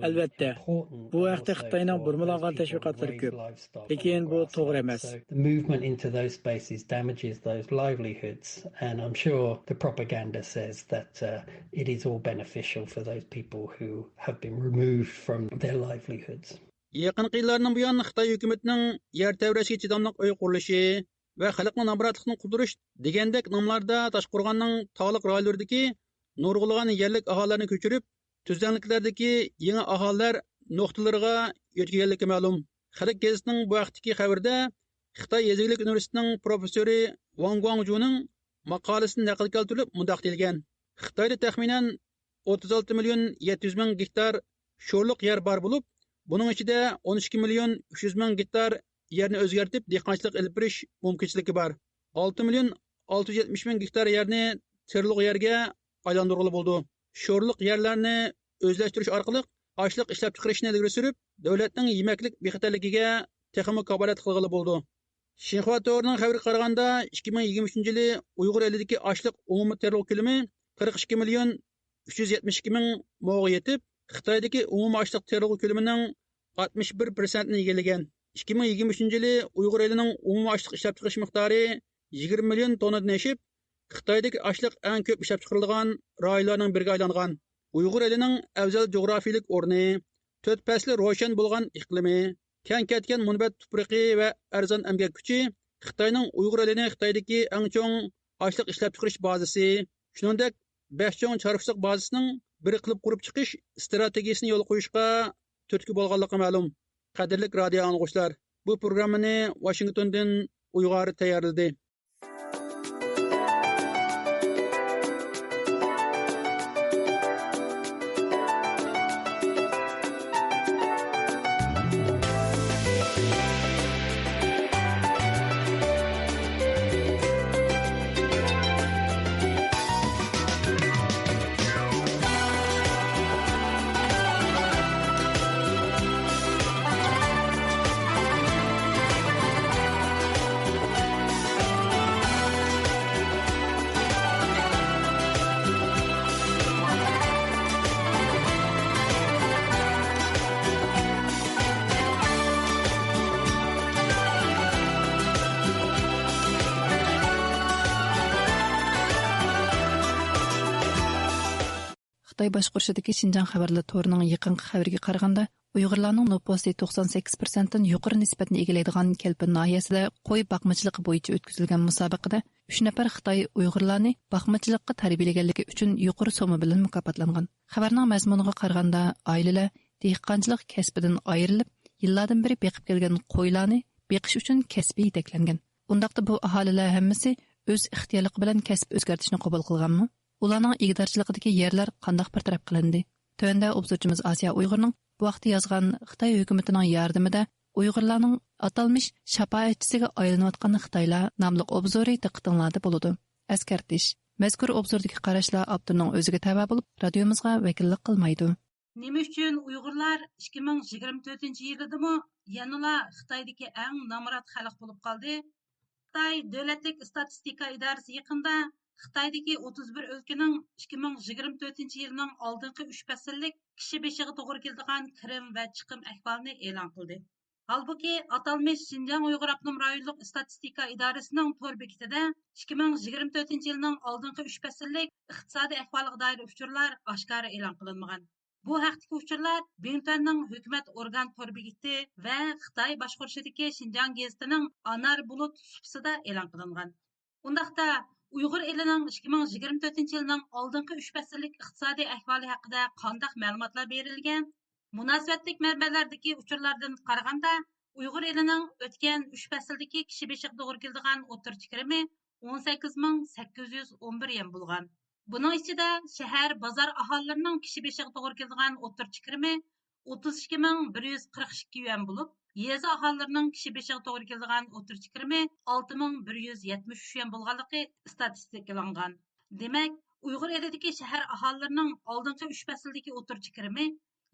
Albatta, bu vaqtda Xitoyning burmalangan tashviqotlari ko'p, lekin bu to'g'ri emas. The movement into those spaces damages those livelihoods, and I'm sure the propaganda says that it is all beneficial for those people who have been removed from their livelihoods. Yaqin yillardan buyon Xitoy hukumatining yer tevrashga chidamliq uy qurilishi va xalqning nabratlikni qudirish degandek nomlarda Toshqo'rg'onning tog'liq rayonlaridagi nurg'ulg'an yerlik aholilarni ko'chirib, tuzlanliklardagi yangi aholilar nuqtalariga yo'tganligi ma'lum. Xalq gazetining bu vaqtdagi xabarida Xitoy Yezilik universitetining professori Wang Guangjuning maqolasini naql keltirilib mundaq deyilgan. Xitoyda taxminan 36 million 700 ming gektar sho'rliq yer bor bo'lib, buning ichida 12 million 300 ming gektar yerni o'zgartib dehqonchilik ilib berish mumkinchiligi bor. 6 million 670 ming gektar yerni terilg'u yerga aylantirg'ili bo'ldi. Sho'rliq yerlarni o'zlashtirish orqali ochliq ishlab chiqarishni ilgari surib, davlatning yemaklik bexatarligiga texnik kafolat qilg'ili bo'ldi. Xinhua to'g'rining xabariga qaraganda 2023-yili Uyg'ur elidagi ochliq umumiy terilg'u ko'lami 42 million 372 ming mo'g'a yetib, Xitoydagi umumiy ochliq terilg'u ko'lamining 61%ni egallagan. 2023-yili Uyg'ur elining umumiy ochliq ishlab chiqarish miqdori 20 million tonnadan oshib, Xitoydagi ochliq eng ko'p ishlab chiqarilgan rayonlarning biriga aylangan. Uyg'ur elining afzal geografik o'rni, 4 fasli ro'shan bo'lgan iqlimi, keng ketgan munbat tuproqi va arzon emgak kuchi Xitoyning Uyg'ur elini Xitoydagi eng cho'ng ochliq ishlab chiqarish bazasi, shuningdek 5 cho'ng chorvachilik bazasining biri qilib qurib chiqish strategiyasini yo'l qo'yishga turtki bo'lganligi ma'lum. Qadrli radio anglag'uvchilar, bu programmani Washingtondan Uyg'ur tayyorladi. Xitoy boshqurishidagi Xinjiang xabarlar torining yaqinqi xabariga qaraganda, Uyg'urlarning nüfusi 98%dan yuqori nisbatni egallaydigan Kelpin nahiyasida qo'y boqmachilik bo'yicha o'tkazilgan musobaqada 3 nafar Xitoy Uyg'urlarni boqmachilikqa tarbiyalaganligi uchun yuqori summa bilan mukofotlangan. Xabarning mazmuniga qaraganda, oilalar dehqonchilik kasbidan ayrilib, yillardan beri beqib kelgan qo'ylarni beqish uchun kasbiy yetaklangan. Undaqda bu aholilar hammasi o'z ixtiyorligi bilan kasb o'zgartishni qabul qilganmi? Ularning igdorchiligidagi yerlar qandoq bartaraf qilindi? Tövəndə obzorchimiz Asiya Uyg'urning bu vaqtda yozgan Xitoy hukumatining yordamida Uyg'urlarning atalmış shafaatchisiga aylanayotgan Xitoylar nomli obzori diqqatinglarda bo'ladi. Askartish. Mazkur obzordagi qarashlar avtorning o'ziga tava bo'lib, radiomizga vakillik qilmaydi. Nima uchun Uyg'urlar 2024-yildimi yanada Xitoydagi eng nomrod xalq bo'lib qoldi? Xitoy davlatlik statistika idorasi yaqinda Xitoydagi 31 o'lkaning 2024-yilning oldingi 3 fasllik kishi beshiga to'g'ri keladigan kirim va chiqim ahvolini e'lon qildi. Halbuki atalmış Xinjiang Uyg'ur Avtonom rayonlik statistika idorasining to'r bekitida 2024-yilning oldingi 3 fasllik iqtisodiy ahvolga doir uchurlar oshkora e'lon qilinmagan. Bu haqdagi uchurlar Bingtonning hukumat organ to'r bekiti va Xitoy boshqurishidagi Xinjiang gazetining Anar bulut supsida e'lon qilingan. Undaqda Uyg'ur elining 2024-yilning oldingi 3 fasllik iqtisodiy ahvoli haqida qanday ma'lumotlar berilgan? Munosabatlik manbalardagi uchurlardan qaraganda, Uyg'ur elining o'tgan 3 fasldagi kishi beshiga to'g'ri keladigan o'tirchi kirimi 18811 yen bo'lgan. Buning ichida shahar bozor aholilarining kishi beshiga to'g'ri keladigan o'tirchi kirimi 32142 yuan bo'lib, yezi aholilarining kishi beshiga to'g'ri keladigan o'tirchi kirimi 6173 yuan bo'lganligi statistikalangan. Demak, Uyg'ur elidagi shahar aholilarining oldingi 3 fasldagi o'tirchi kirimi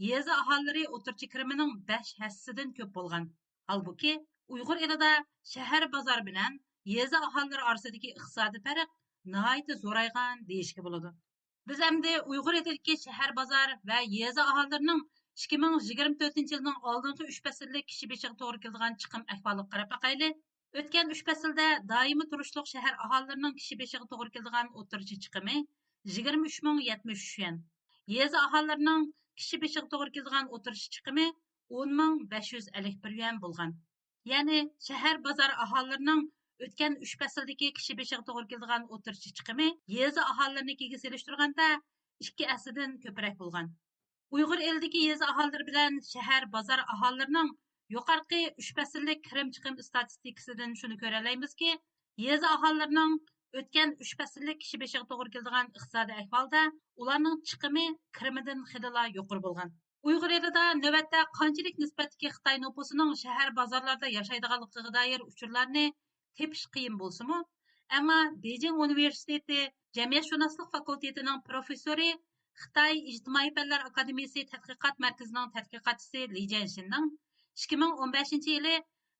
yezi aholilari o'tirchi kirimining 5 hassasidan ko'p bo'lgan. Halbuki, Uyg'ur elida shahar bozor bilan yezi aholilari orasidagi iqtisodiy farq nihoyat zo'raygan deyishga bo'ladi. Biz endi Uyg'ur elidagi shahar bozor va yezi aholilarining 2024-yilning oldingi 3 fasllik kishi beshiga to'g'ri keladigan chiqim ahvoliga qarab boqaylik. O'tgan 3 faslda doimiy turishliq shahar aholilarining kishi beshiga to'g'ri keladigan o'tirchi chiqimi 23073 yuan. Yezi aholilarining kishi beshiga to'g'ri keladigan o'tirchi chiqimi 10551 yuan bo'lgan. Ya'ni shahar bozor aholilarining o'tgan 3 fasldagi kishi beshiga to'g'ri keladigan o'tirchi chiqimi yezi aholilariga solishtirganda 2 asrdan ko'proq bo'lgan. Uyg'ur elidagi yezi aholilari bilan shahar bozor aholilarining yuqorqi 3 fasllik kirim-chiqim statistikasidan shuni ko'ra olamizki, yezi aholilarining o'tgan 3 fasllik kishi beshiga to'g'ri keladigan iqtisodiy ahvolda ularning chiqimi kirimidan xidala yuqori bo'lgan. Uyg'ur elida navbatda qanchalik nisbatdagi Xitoy nufusining shahar bozorlarda yashaydiganligiga doir uchurlarni tepish qiyin bo'lsa-mu, ammo Beijing universiteti Jamiyatshunoslik fakultetining professori Xitoy ijtimoiy fanlar akademiyasi tadqiqot markazining tadqiqotchisi Li Jianshinning 2015-yili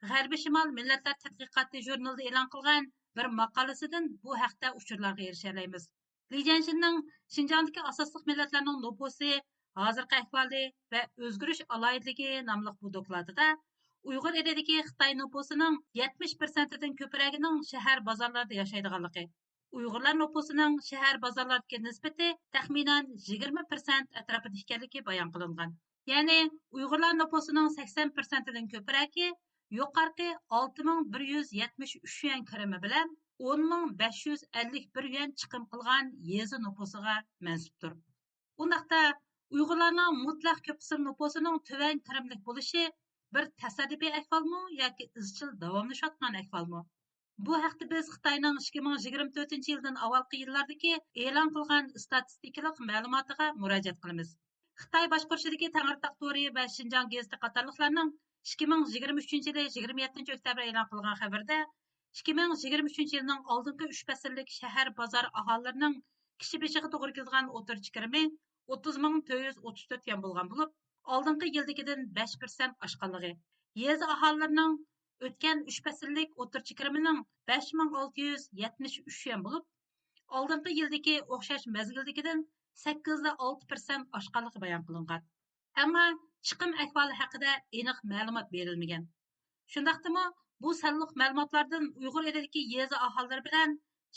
G'arbiy Shimol millatlar tadqiqoti jurnalida e'lon qilgan bir maqolasidan bu haqda uchurlarga erishalaymiz. Li Jianshinning Xinjiangdagi asosliq millatlarning nufusi, hozirgi ahvoli va o'zgarish aloyidligi nomli bu dokladida Uyg'ur elidagi Xitoy nufusining 70%dan ko'progining shahar bozorlarda yashaydiganligi, Uyg'urlar nufusining shahar bozorlardagi nisbati taxminan 20% atrofida ekanligi bayon qilingan. Ya'ni Uyg'urlar nufusining 80%dan ko'progi yuqorqi 6173 yuan kirimi bilan 10551 yuan chiqim qilgan yezi nufusiga mansubdir. Undaqda Uyg'urlarning mutlaq ko'p qism nufusining tuvan kirimlik bo'lishi bir tasodifiy ahvolmi yoki izchil davomlashayotgan ahvolmi? Bu haqda biz Xitoyning 2024-yildan avvalgi yillardagi e'lon qilgan statistikalik ma'lumotiga murojaat qilamiz. Xitoy boshqurishidagi Tangirtaq to'ri va Xinjiang gazeti qatorliqlarning 2023-yili 27-oktyabr e'lon qilgan xabarda 2023-yilning oldingi 3 fasllik shahar bozor aholilarining kishi beshiga to'g'ri keladigan o'tirchi kirimi 30434 yuan bo'lgan bo'lib, oldingi yildagidan 5% oshganligi. Yezi aholilarining o'tgan 3 fasllik o'tirchi kirimining 5673 yuan bo'lib, oldingi yildagi o'xshash mezgildagidan 8.6% oshganligi bayon qilingan. Ammo chiqim ahvoli haqida aniq ma'lumot berilmagan. Shundaqdimi, bu sonliq ma'lumotlardan Uyg'ur elidagi yezi aholilari bilan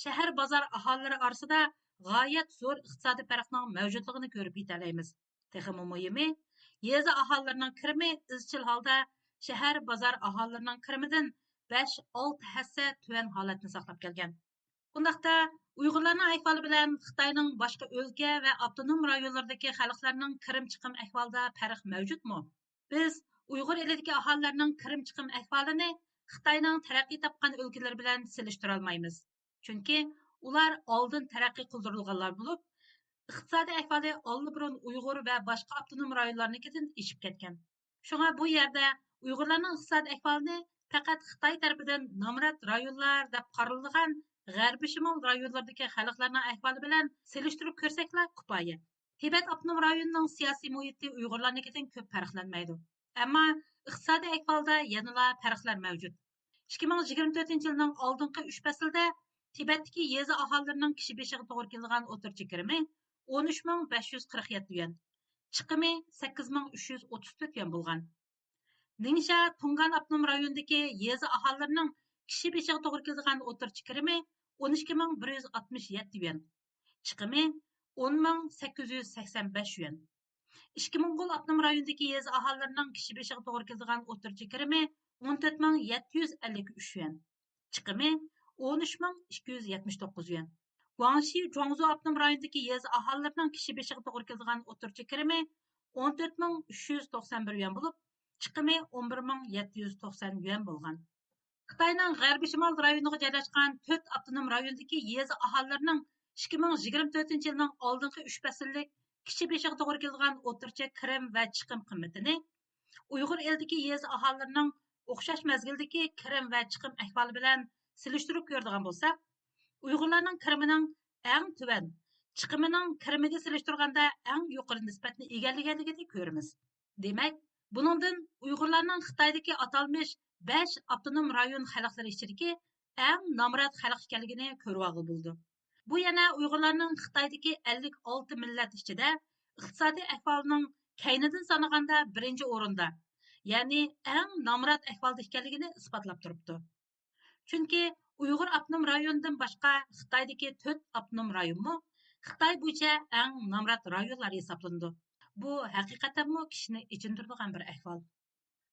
shahar bozor aholilari orasida g'oyat zo'r iqtisodiy farqning mavjudligini ko'rib yetalaymiz. Texmi muhimi, yeza aholilarining kirimi izchil holda shahar bozor aholilarining kirimidan 5-6 hassa tuvan holatni saqlab kelgan. Bundaqda Uyg'urlarning ahvoli bilan Xitoyning boshqa o'lka va avtonom rayonlardagi xalqlarning kirim chiqim ahvolida farq mavjudmi? Biz Uyg'ur elidagi aholilarining kirim chiqim ahvolini Xitoyning taraqqiy topgan o'lkalari bilan silishtira olmaymiz. Chunki ular oldin taraqqiy qildirilganlar bo'lib, iqtisodiy ahvoli oldinburun Uyg'ur va boshqa avtonom rayonlarnikidan eshib ketgan. Shunga bu yerda Uyg'urlarning iqtisodiy ahvolini faqat Xitoy tarafidan nomrod rayonlar deb qaralgan G'arbiy shimol rayonlaridagi xalqlarning ahvoli bilan selishtirib ko'rsaklar kifoya. Tibet avtonom rayonining siyosiy muhiti Uyg'urlarnikidan ko'p farqlanmaydi. Ammo iqtisodiy ahvolda yanada farqlar mavjud. 2024-yilning oldingi 3 faslda Tibetdagi yeza aholilarining kishi beshiga to'g'ri kelgan o'tirchi kirimi 13.547 yuan, chiqimi 8.334 yuan bo'lgan. Ningxia Tungan avtonom rayonidagi yeza aholilarining kishi beshiga to'g'ri kelgan o'tirchi kirimi 12.167 yuan, chiqimi 10.885 yuan. Ishki Mo'ng'ul avtonom rayonidagi yeza aholilarining kishi beshiga to'g'ri kelgan o'tirchi kirimi 14.753 yuan, chiqimi 13.279 yuan. Guangxi Zhuangzhou avtonom rayonidagi yeza aholilarining kishi beshiga to'g'ri kelgan o'tirchi kirimi 14.391 yuan bo'lib, chiqimi 11.790 yuan bo'lgan. Xitoyning G'arbiy shimol rayoniga joylashgan 4 avtonom rayondagi yeza aholilarining 2024-yilning oldingi 3 fasllik kishi beshiga to'g'ri kelgan o'tirchi kirim va chiqim qimmatini Uyg'ur elidagi yeza aholilarining o'xshash mazgildagi kirim va chiqim ahvoli bilan silishtirib ko'radigan bo'lsak, Uyg'urlarning kirimining eng tuvan, chiqimining kirimiga silishtirganda eng yuqori nisbatni egallaganligini ko'ramiz. Demak, buningdan Uyg'urlarning Xitoydagi atalmish 5 avtonom rayon xalqlari ichidagi eng nomrod xalq ekanligini ko'rib olgan bo'ldi. Bu yana Uyg'urlarning Xitoydagi 56 millat ichida iqtisodiy ahvolining kaynidan sanaganda birinchi o'rinda, ya'ni eng nomrod ahvolda ekanligini isbotlab turibdi. Chunki Uyg'ur avtonom rayonidan boshqa Xitoydagi 4 avtonom rayonmi Xitoy bo'yicha eng nomrod rayonlar hisoblanadi. Bu haqiqatan kishini ichintiradigan bir ahvol.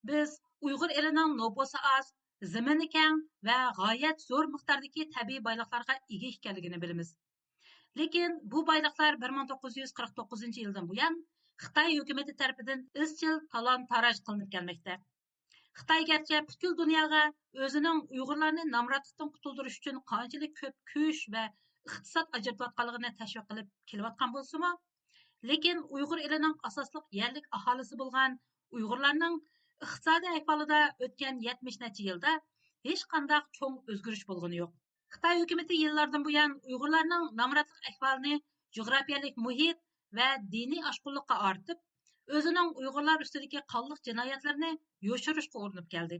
Biz Uyg'ur elining noposi oz, zamini keng va g'oyat zo'r miqdordagi tabiiy boyliqlarga ega ekanligini bilamiz. Lekin bu boyliqlar 1949-yildan buyon Xitoy hukumati tomonidan izchil talon-taroj qilinib kelmoqda. Xitoy garchi butkul dunyoga o'zining Uyg'urlarni nomrodlikdan qutuldirish uchun qanchalik ko'p kuch va iqtisod ajratayotganligini tashviq qilib kelayotgan bo'lsa-mu, lekin Uyg'ur elining asosliq yerlik aholisi bo'lgan Uyg'urlarning iqtisodiy ahvolida o'tgan 70 necha yilda hech qanday cho'ng o'zgarish bo'lgani yo'q. Xitoy hukumati yillardan buyon Uyg'urlarning nomrodlik ahvolini jo'grafiyalik muhit va diniy oshqunlikqa ortib, o'zining Uyg'urlar ustidagi qonliq jinoyatlarini yo'shirishga urinib keldi.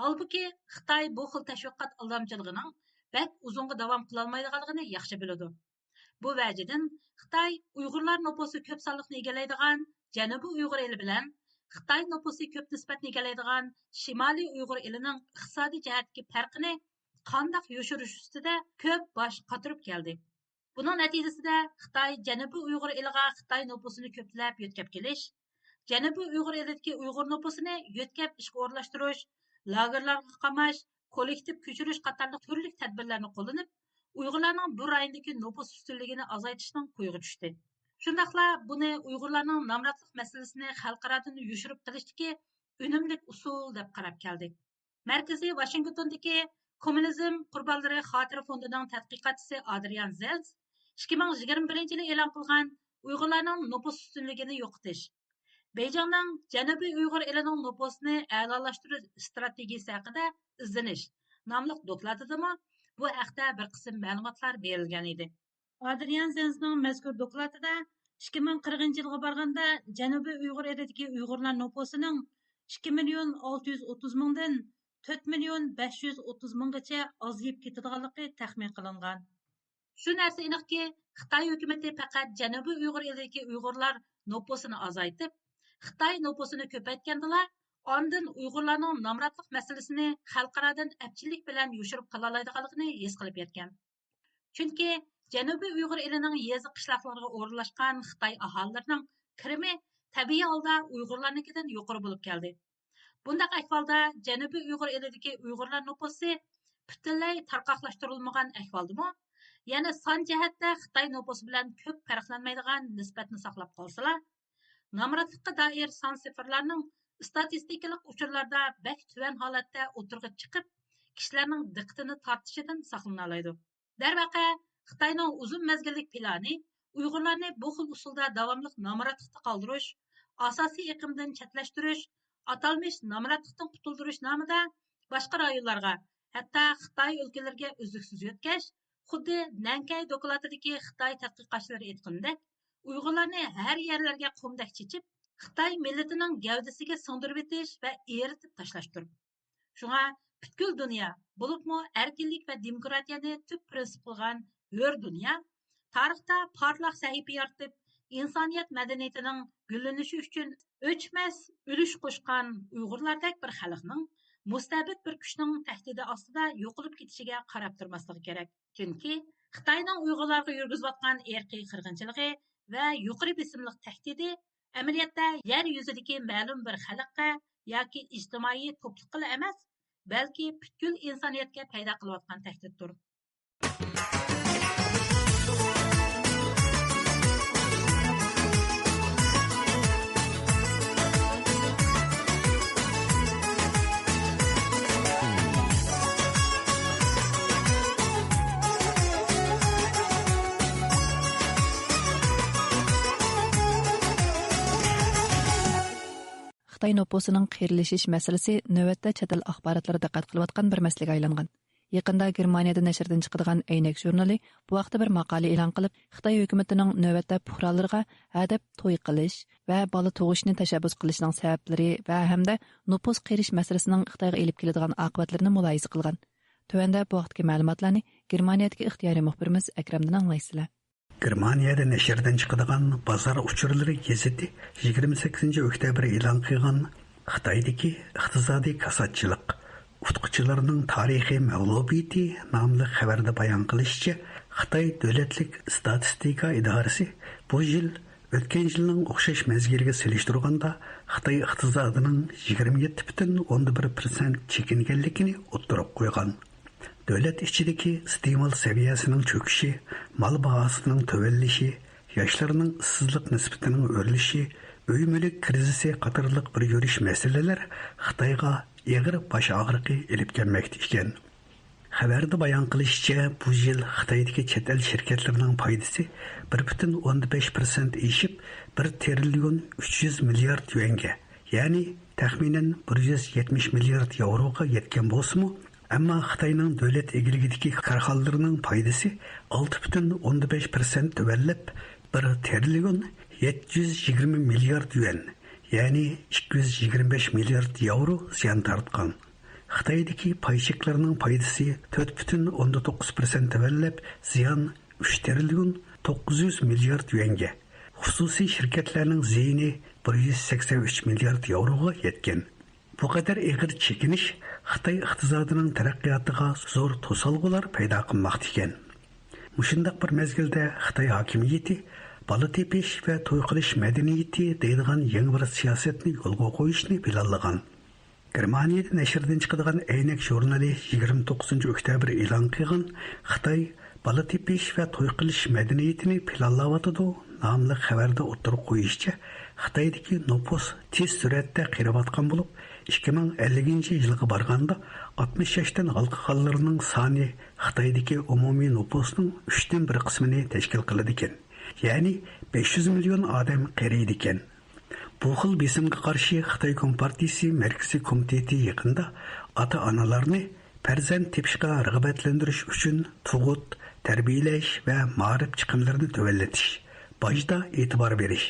Halbuki Xitoy bu xil tashviqot aldamchiligining bak uzunga davom qila olmaydiganligini yaxshi biladi. Bu vajidan Xitoy Uyg'urlar nupusi ko'p sonliqni egallaydigan Janubiy Uyg'ur eli bilan Xitoy nupusi ko'p nisbatni egallaydigan Shimoliy Uyg'ur elining iqtisodiy jihatdagi farqini qandoq yo'shirish ustida ko'p bosh qotirib keldi. Buning natijasida Xitoy Janubiy Uyg'ur eliga Xitoy nupusini ko'plab yo'tkab kelish, Janubiy Uyg'ur elidagi Uyg'ur nupusini yo'tkab ishga o'rlashtirish, lagerlarga qamash, kollektiv ko'chirish qatorliq turli tadbirlarni qo'llanib, Uyg'urlarning bu rayondagi nupus ustunligini azaytishning qo'yga tushdi. Shundaqla buni Uyg'urlarning nomrodlik masalasini xalqarodan yo'shirib qilishdagi unumli usul deb qarab keldik. Markaziy Washingtondagi Kommunizm qurbonlari xotira fondining tadqiqotchisi Adrian Zelz 2021-yili e'lon qilgan Uyg'urlarning nupus ustunligini yo'qotish, Beyjingning Janubiy Uyg'ur elining nupusini a'lolashtirish strategiyasi haqida izlanish nomli dokladida bu haqda bir qism ma'lumotlar berilgan edi. Adrian Zenzning mazkur dokladida 2040-yilga borganda Janubiy Uyg'ur elidagi Uyg'urlar nupusining 2.630 mingdan 4.530 minggacha ozayib ketadiganligi taxmin qilingan. Shu narsa aniqki, Xitoy hukumati faqat Janubiy Uyg'ur elidagi Uyg'urlar nupusini azaytib, Xitoy nupusini ko'paytgandala, ondan Uyg'urlarning nomrodlik masalasini xalqarodan epchilik bilan yo'shirib qola oladiganligini his qilib yetgan. Chunki Janubiy Uyg'ur elining yezi qishloqlariga o'rnashgan Xitoy aholilarining kirimi tabiiy holda Uyg'urlarnikidan yuqori bo'lib keldi. Bundaq ahvolda Janubiy Uyg'ur elidagi Uyg'urlar nupusi butunlay tarqoqlashtirilmagan ahvoldami? Ya'ni son jihatda Xitoy nupusi bilan ko'p farqlanmaydigan nisbatni saqlab qolsalar, nomrodlikqa doir son sifirlarning statistikalik uchurlarda bak tuvan holatda o'tirg'i chiqib, kishilarning diqqatini tortishidan saqlana oladi. Darvaqa Xitoyning uzun mezgillik plani Uyg'urlarni bu xil usulda davomli nomrodlikda qoldirish, asosiy iqlimdan chetlashtirish, atalmış nomrodlikdan qutuldirish nomida boshqa rayonlarga, hatto Xitoy o'lkalariga uzluksiz yetkash, xuddi Nankay dokladidagi Xitoy tadqiqotchilari aytgandek, Uyg'urlarni har yerlarga qumdak chechib, Xitoy millatining gavdasiga singdirib etish va eritib tashlashdir. Shunga butkul dunyo, bo'libmi erkinlik va demokratiyani tub prinsip qilgan hur dunyo tarixda parlaq sahifa yaratib, insoniyat madaniyatining gullanishi uchun o'chmas ulush qo'shgan Uyg'urlardek bir xalqning mustabid bir kuchning tahdidi ostida yo'qolib ketishiga qarab turmasligi kerak. Chunki Xitoyning Uyg'urlarga yurgizayotgan erkiy qirg'inchiligi va yuqori besimlik tahdidi amaliyotda yer yuzidagi ma'lum bir xalqqa yoki ijtimoiy to'pliqqa emas, balki butkul insoniyatga paydo qilayotgan tahdiddir. Xitoy nupusining qiyrilishish masalasi navbatda chet el axborotlari diqqat qilayotgan bir masalaga aylangan. Yaqinda Germaniyada nashrdan chiqadigan Aynak jurnali bu vaqtda bir maqola e'lon qilib, Xitoy hukumatining navbatda fuqarolarga hadab to'y qilish va bola tug'ishni tashabbus qilishning sabablari va hamda nupus qiyrish masalasining Xitoyga elib keladigan oqibatlarini muloyiza qilgan. Tövəndə bu vaqtki ma'lumotlarni Germaniyadagi ixtiyoriy muxbirimiz Akramdan anglaysizlar. Germaniyada nashrdan chiqadigan bozor uchurlari gazeti 28 oktyabr e'lon qilgan Xitoydagi iqtisodiy kasodchilik o'qituvchilarning tarixiy mag'lubiyati nomli xabarda bayon qilishicha, Xitoy davlatlik statistika idorasi bu yil o'tgan yilning o'xshash mezgiliga solishtirganda Xitoy iqtisodining 27,1% chekinganligini o'ttirib qo'ygan. Davlat ichidagi stimul saviyasining cho'kishi, mal bahosining tuvallishi, yoshlarning ishsizlik nisbatining o'rlishi, uy mulk krizisi qatorliq bir yurish masalalar Xitoyga og'ir bosh og'riqi elib kelmoqda ekan. Xabarda bayon qilishicha, bu yil Xitoydagi chet el shirkatlarining foydasi 1,15% eshib 1 trillion 300 milliard yuanga, ya'ni taxminan 170 milliard yevroga yetgan bo'lsa-mu, ammo Xitoyning davlat egiligidagi korxonalarning foydasi 6,15% tuvallab 1 trillion 720 milliard yuan, ya'ni 225 milliard yevro ziyon tortgan. Xitoydagi paychiqlarning foydasi 4,9% tuvallab ziyon 3 trillion 900 milliard yuanga. Xususiy shirkatlarning ziyoni 183 milliard yevroga yetgan. Bu qadar og'ir chekinish Xitoy iqtisodining taraqqiyotiga zo'r to'salg'ular paydo qilmoqda ekan. Mushundaq bir mezgilda Xitoy hokimiyati bola tepish va to'y qilish madaniyati deydigan yangi bir siyosatni yo'lga qo'yishni planlagan. Germaniyada nashrdan chiqadigan Aynak jurnali 29 oktyabr e'lon qilgan Xitoy bola tepish va to'y qilish madaniyatini planlayotdi nomli xabarda o'tirib qo'yishcha, Xitoydagi nupus tez suratda qirayotgan bo'lib, 2050-yilga borganda 60 yoshdan alqaqanlarning soni Xitoydagi umumiy nupusning 1/3 qismini tashkil qiladi ekan. Ya'ni 500 million odam qaraydi ekan. Bu xil besimga qarshi Xitoy Kompartiyasi Markaziy komiteti yaqinda ota-onalarni farzand tepishga rag'batlantirish uchun tug'ut, tarbiyalash va ma'rif chiqimlarini tuvallatish, bojda e'tibor berish,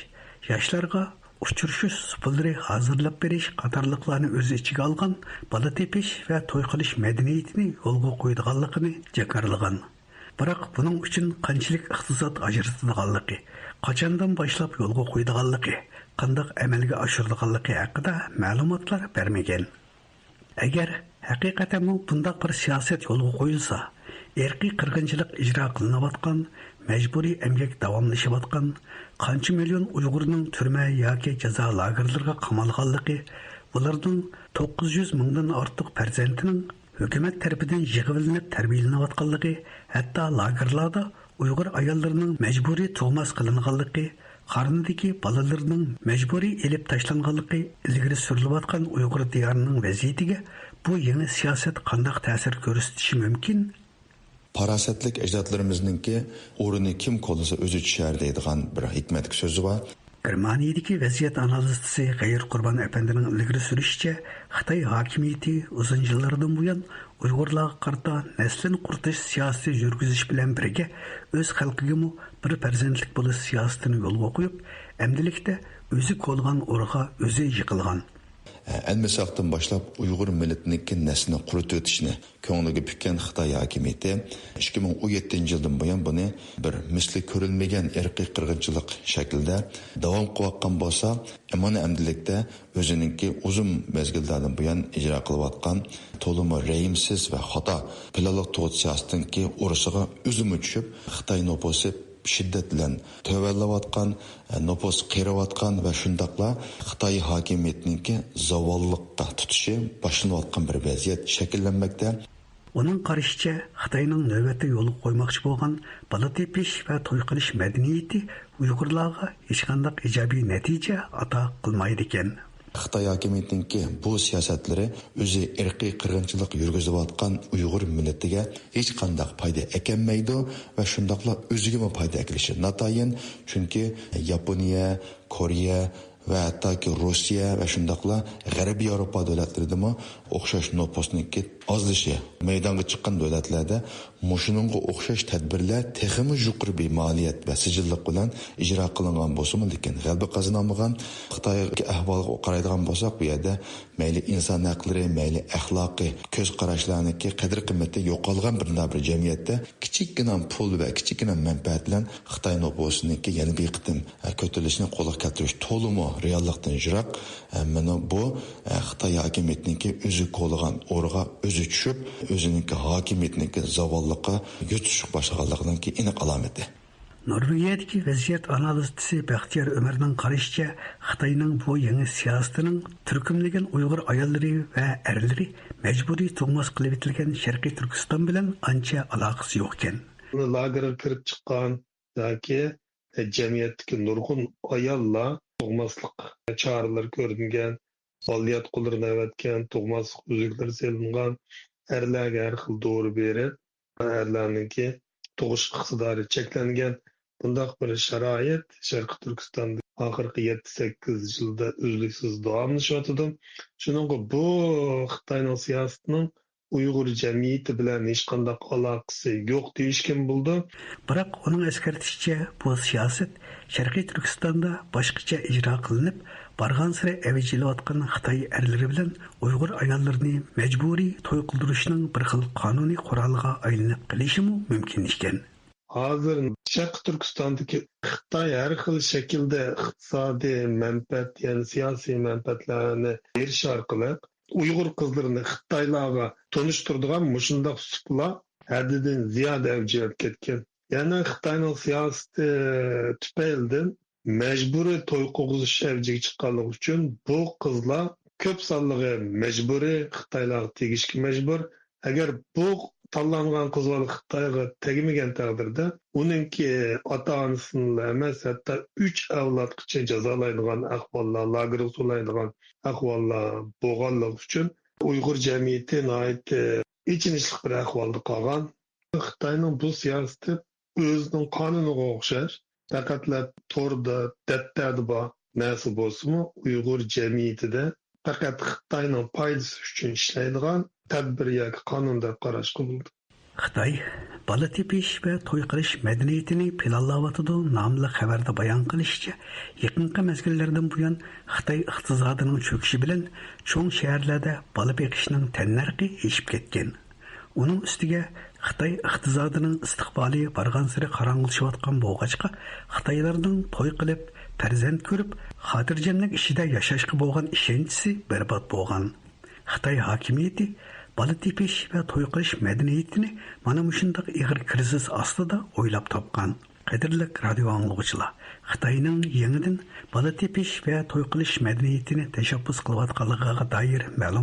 yoshlarga uchrashuv supullari hozirlab berish qatorliqlarni o'z ichiga olgan bola tepish va to'y qilish madaniyatini yo'lga qo'ydiganligini jakarlagan. Biroq buning uchun qanchalik iqtisod ajratadiganligi, qachondan boshlab yo'lga qo'ydiganligi, qanday amalga oshirdiganligi haqida ma'lumotlar bermagan. Agar haqiqatan bundaq bir siyosat yo'lga qo'yilsa, erkiy qirg'inchilik ijro qilinayotgan, majburiy emgak davomlashayotgan, qancha million Uyg'urning turma yoki jazo lagerlariga qamalganligi, bularning 900 mingdan ortiq farzandining hukumat tarafidan yig'ilinib tarbiyalanayotganligi, hatto lagerlarda Uyg'ur ayollarining majburiy tug'mas qilinganligi, qarnidagi bolalarning majburiy elib tashlanganligi ilgari surilayotgan Uyg'ur diyorining vaziyatiga bu yangi siyosat qanday ta'sir ko'rsatishi mumkin? Parasatlik ajdodlarimizningki o'rni kim qo'llasa o'zi tushar deydigan bir hikmatli so'zi bor. Germaniyadagi vaziyat analisti G'ayir Qurbon apandining ilgari surishicha, Xitoy hokimiyati uzun yillardan buyon Uyg'urlarga qarata naslini quritish siyosati yurgizish bilan birga o'z xalqiga bir farzandlik bo'lish siyosatini yo'lga qo'yib, amdilikda o'zi qo'lgan o'rga o'zi yiqilgan. Almasaqdan boshlab Uyg'ur millatining naslini quritib o'tishni ko'ngliga pukkan Xitoy hokimiyati 2017 yildan buyon buni bir misli ko'rilmagan irqiy qirg'inchilik shaklida davom qilayotgan bo'lsa, mana amdilikda o'zininki uzun mezgillardan buyon ijro qilayotgan to'limi rayimsiz va xato planli to'g'ri siyosatninki urushiga o'zimi tushib, Xitoy noposi shiddat bilan tövallayotgan, nopos qirayotgan va shundaqla Xitoy hokimiyatiningki zavolliqqa tutishi boshlanayotgan bir vaziyat shakllanmoqda. Uning qarashicha, Xitoyning navbatda yo'l qo'ymoqchi bo'lgan bola tepish va to'y qilish madaniyati Uyg'urlarga hech qanday ijobiy natija ato qilmaydi ekan. Xitoy hokimiyatiningki bu siyosatlari o'zi irqiy qirg'inchilik yurgizayotgan Uyg'ur millatiga hech qanday foyda ekanmaydi va shundaqla o'ziga foyda ekilishi natayin, chunki Yaponiya, Koreya va hattoki Rossiya va shundaqla G'arbiy Yevropa davlatlaridami o'xshash noposniki ozlishi maydonga chiqqan davlatlarda mushuninga o'xshash tadbirlar texmi yuqori bir maliyat va sijillik bilan ijro qilingan bo'lsa-mu, lekin g'alaba qozonolmagan Xitoyga ahvolga qaraydigan bo'lsak, bu yerda mayli inson haqlari, mayli axloqiy ko'z qarashlarniki qadr-qimmati yo'qolgan bir jamiyatda kichikgina pul va kichikgina manfaat bilan Xitoy noposiniki yana bir qitim ko'tarilishni qo'lga keltirish to'limi reallikdan yiroq. Mana bu Xitoy hokimiyatiniki o'zi qo'llagan o'rga o'zi tushib, o'zininki hokimiyatiniki zavolliqqa yutishib boshlaganligidan aniq alomati. Norvegiyadagi vaziyat analisti Baxtiyor Umarning qarashicha, Xitoyning bu yangi siyosatining turkumlagan Uyg'ur ayollari va erlari majburiy tug'mas qilib etilgan Sharqiy Turkiston bilan ancha aloqasi yo'q ekan. Lagerga kirib chiqqan yoki jamiyatdagi nurg'un ayollar tug'maslik choralar ko'ringan, boliyat qo'llarini avatgan, tug'maslik uzuklar selingan, erlarga har xil dori berib, erlarniki tug'ish iqtidori cheklangan bundaq bir sharoit Sharqiy Turkistonda oxirgi 7-8 yilda uzluksiz davomlashyotdi. Shuningga bu Xitoyning siyosatining Uyg'ur jamiyati bilan hech qanday aloqasi yo'q deyishgan bo'ldi. Biroq uning eskartishicha, bu siyosat Sharqiy Turkistonda boshqacha ijro qilinib, bargan sira avjilayotgan Xitoy erlari bilan Uyg'ur ayollarini majburiy to'y qildirishning bir xil qonuniy quroliga aylanib qolishi mumkin ekan. Hozir Sharqiy Turkistondagi Xitoy har xil shaklda iqtisodiy manfaat, ya'ni siyosiy manfaatlarni berish orqali Uyg'ur qizlarini Xitoylarga tanishtiradigan mushundaq uslular haddidan ziyoda avjib ketgan. Ya'ni Xitoyning siyosati tufaylidan majburiy to'y qo'g'izish avjiga chiqqanligi uchun bu qizlar ko'p sonligi majburiy Xitoylarga tegishga majbur. Agar bu tanlangan qizlar Xitoyga tegmagan taqdirda uningki ota-onasini emas, hatto 3 avlodgacha jazolaydigan ahvollar, lagerga solaydigan ahvollar bo'lganligi uchun Uyg'ur jamiyati nihoyat ichinishli bir ahvolda qolgan. Xitoyning bu siyosati o'zining qonuniga o'xshash, faqatla to'rda, dattada bor narsa bo'lsa-mu, Uyg'ur jamiyatida faqat Xitoyning foydasi uchun ishlaydigan tadbir yoki qonun deb qarash qilindi. Xitoy bola tepish va to'y qilish madaniyatini planlayotdi nomli xabarda bayon qilishicha, yaqinqi mezgillardan buyon Xitoy iqtisodining cho'kishi bilan cho'ng shaharlarda bola beqishning tannarxi eshib ketgan. Uning ustiga Xitoy iqtisodining istiqboli bargan sari qorong'ilashayotgan bo'lg'achqa, Xitoylarning to'y qilib, farzand ko'rib, xotirjamlik ishida yashashga bo'lgan ishonchi barbod bo'lgan. Xitoy hokimiyati bala tepish va to'y qilish madaniyatini mana shunday ig'ir krizis ostida o'ylab topgan. Qadrli radio anglag'uchilar, Xitoyning yangidan bala tepish va to'y qilish madaniyatini tashabbus qilayotganligiga doir ma'lum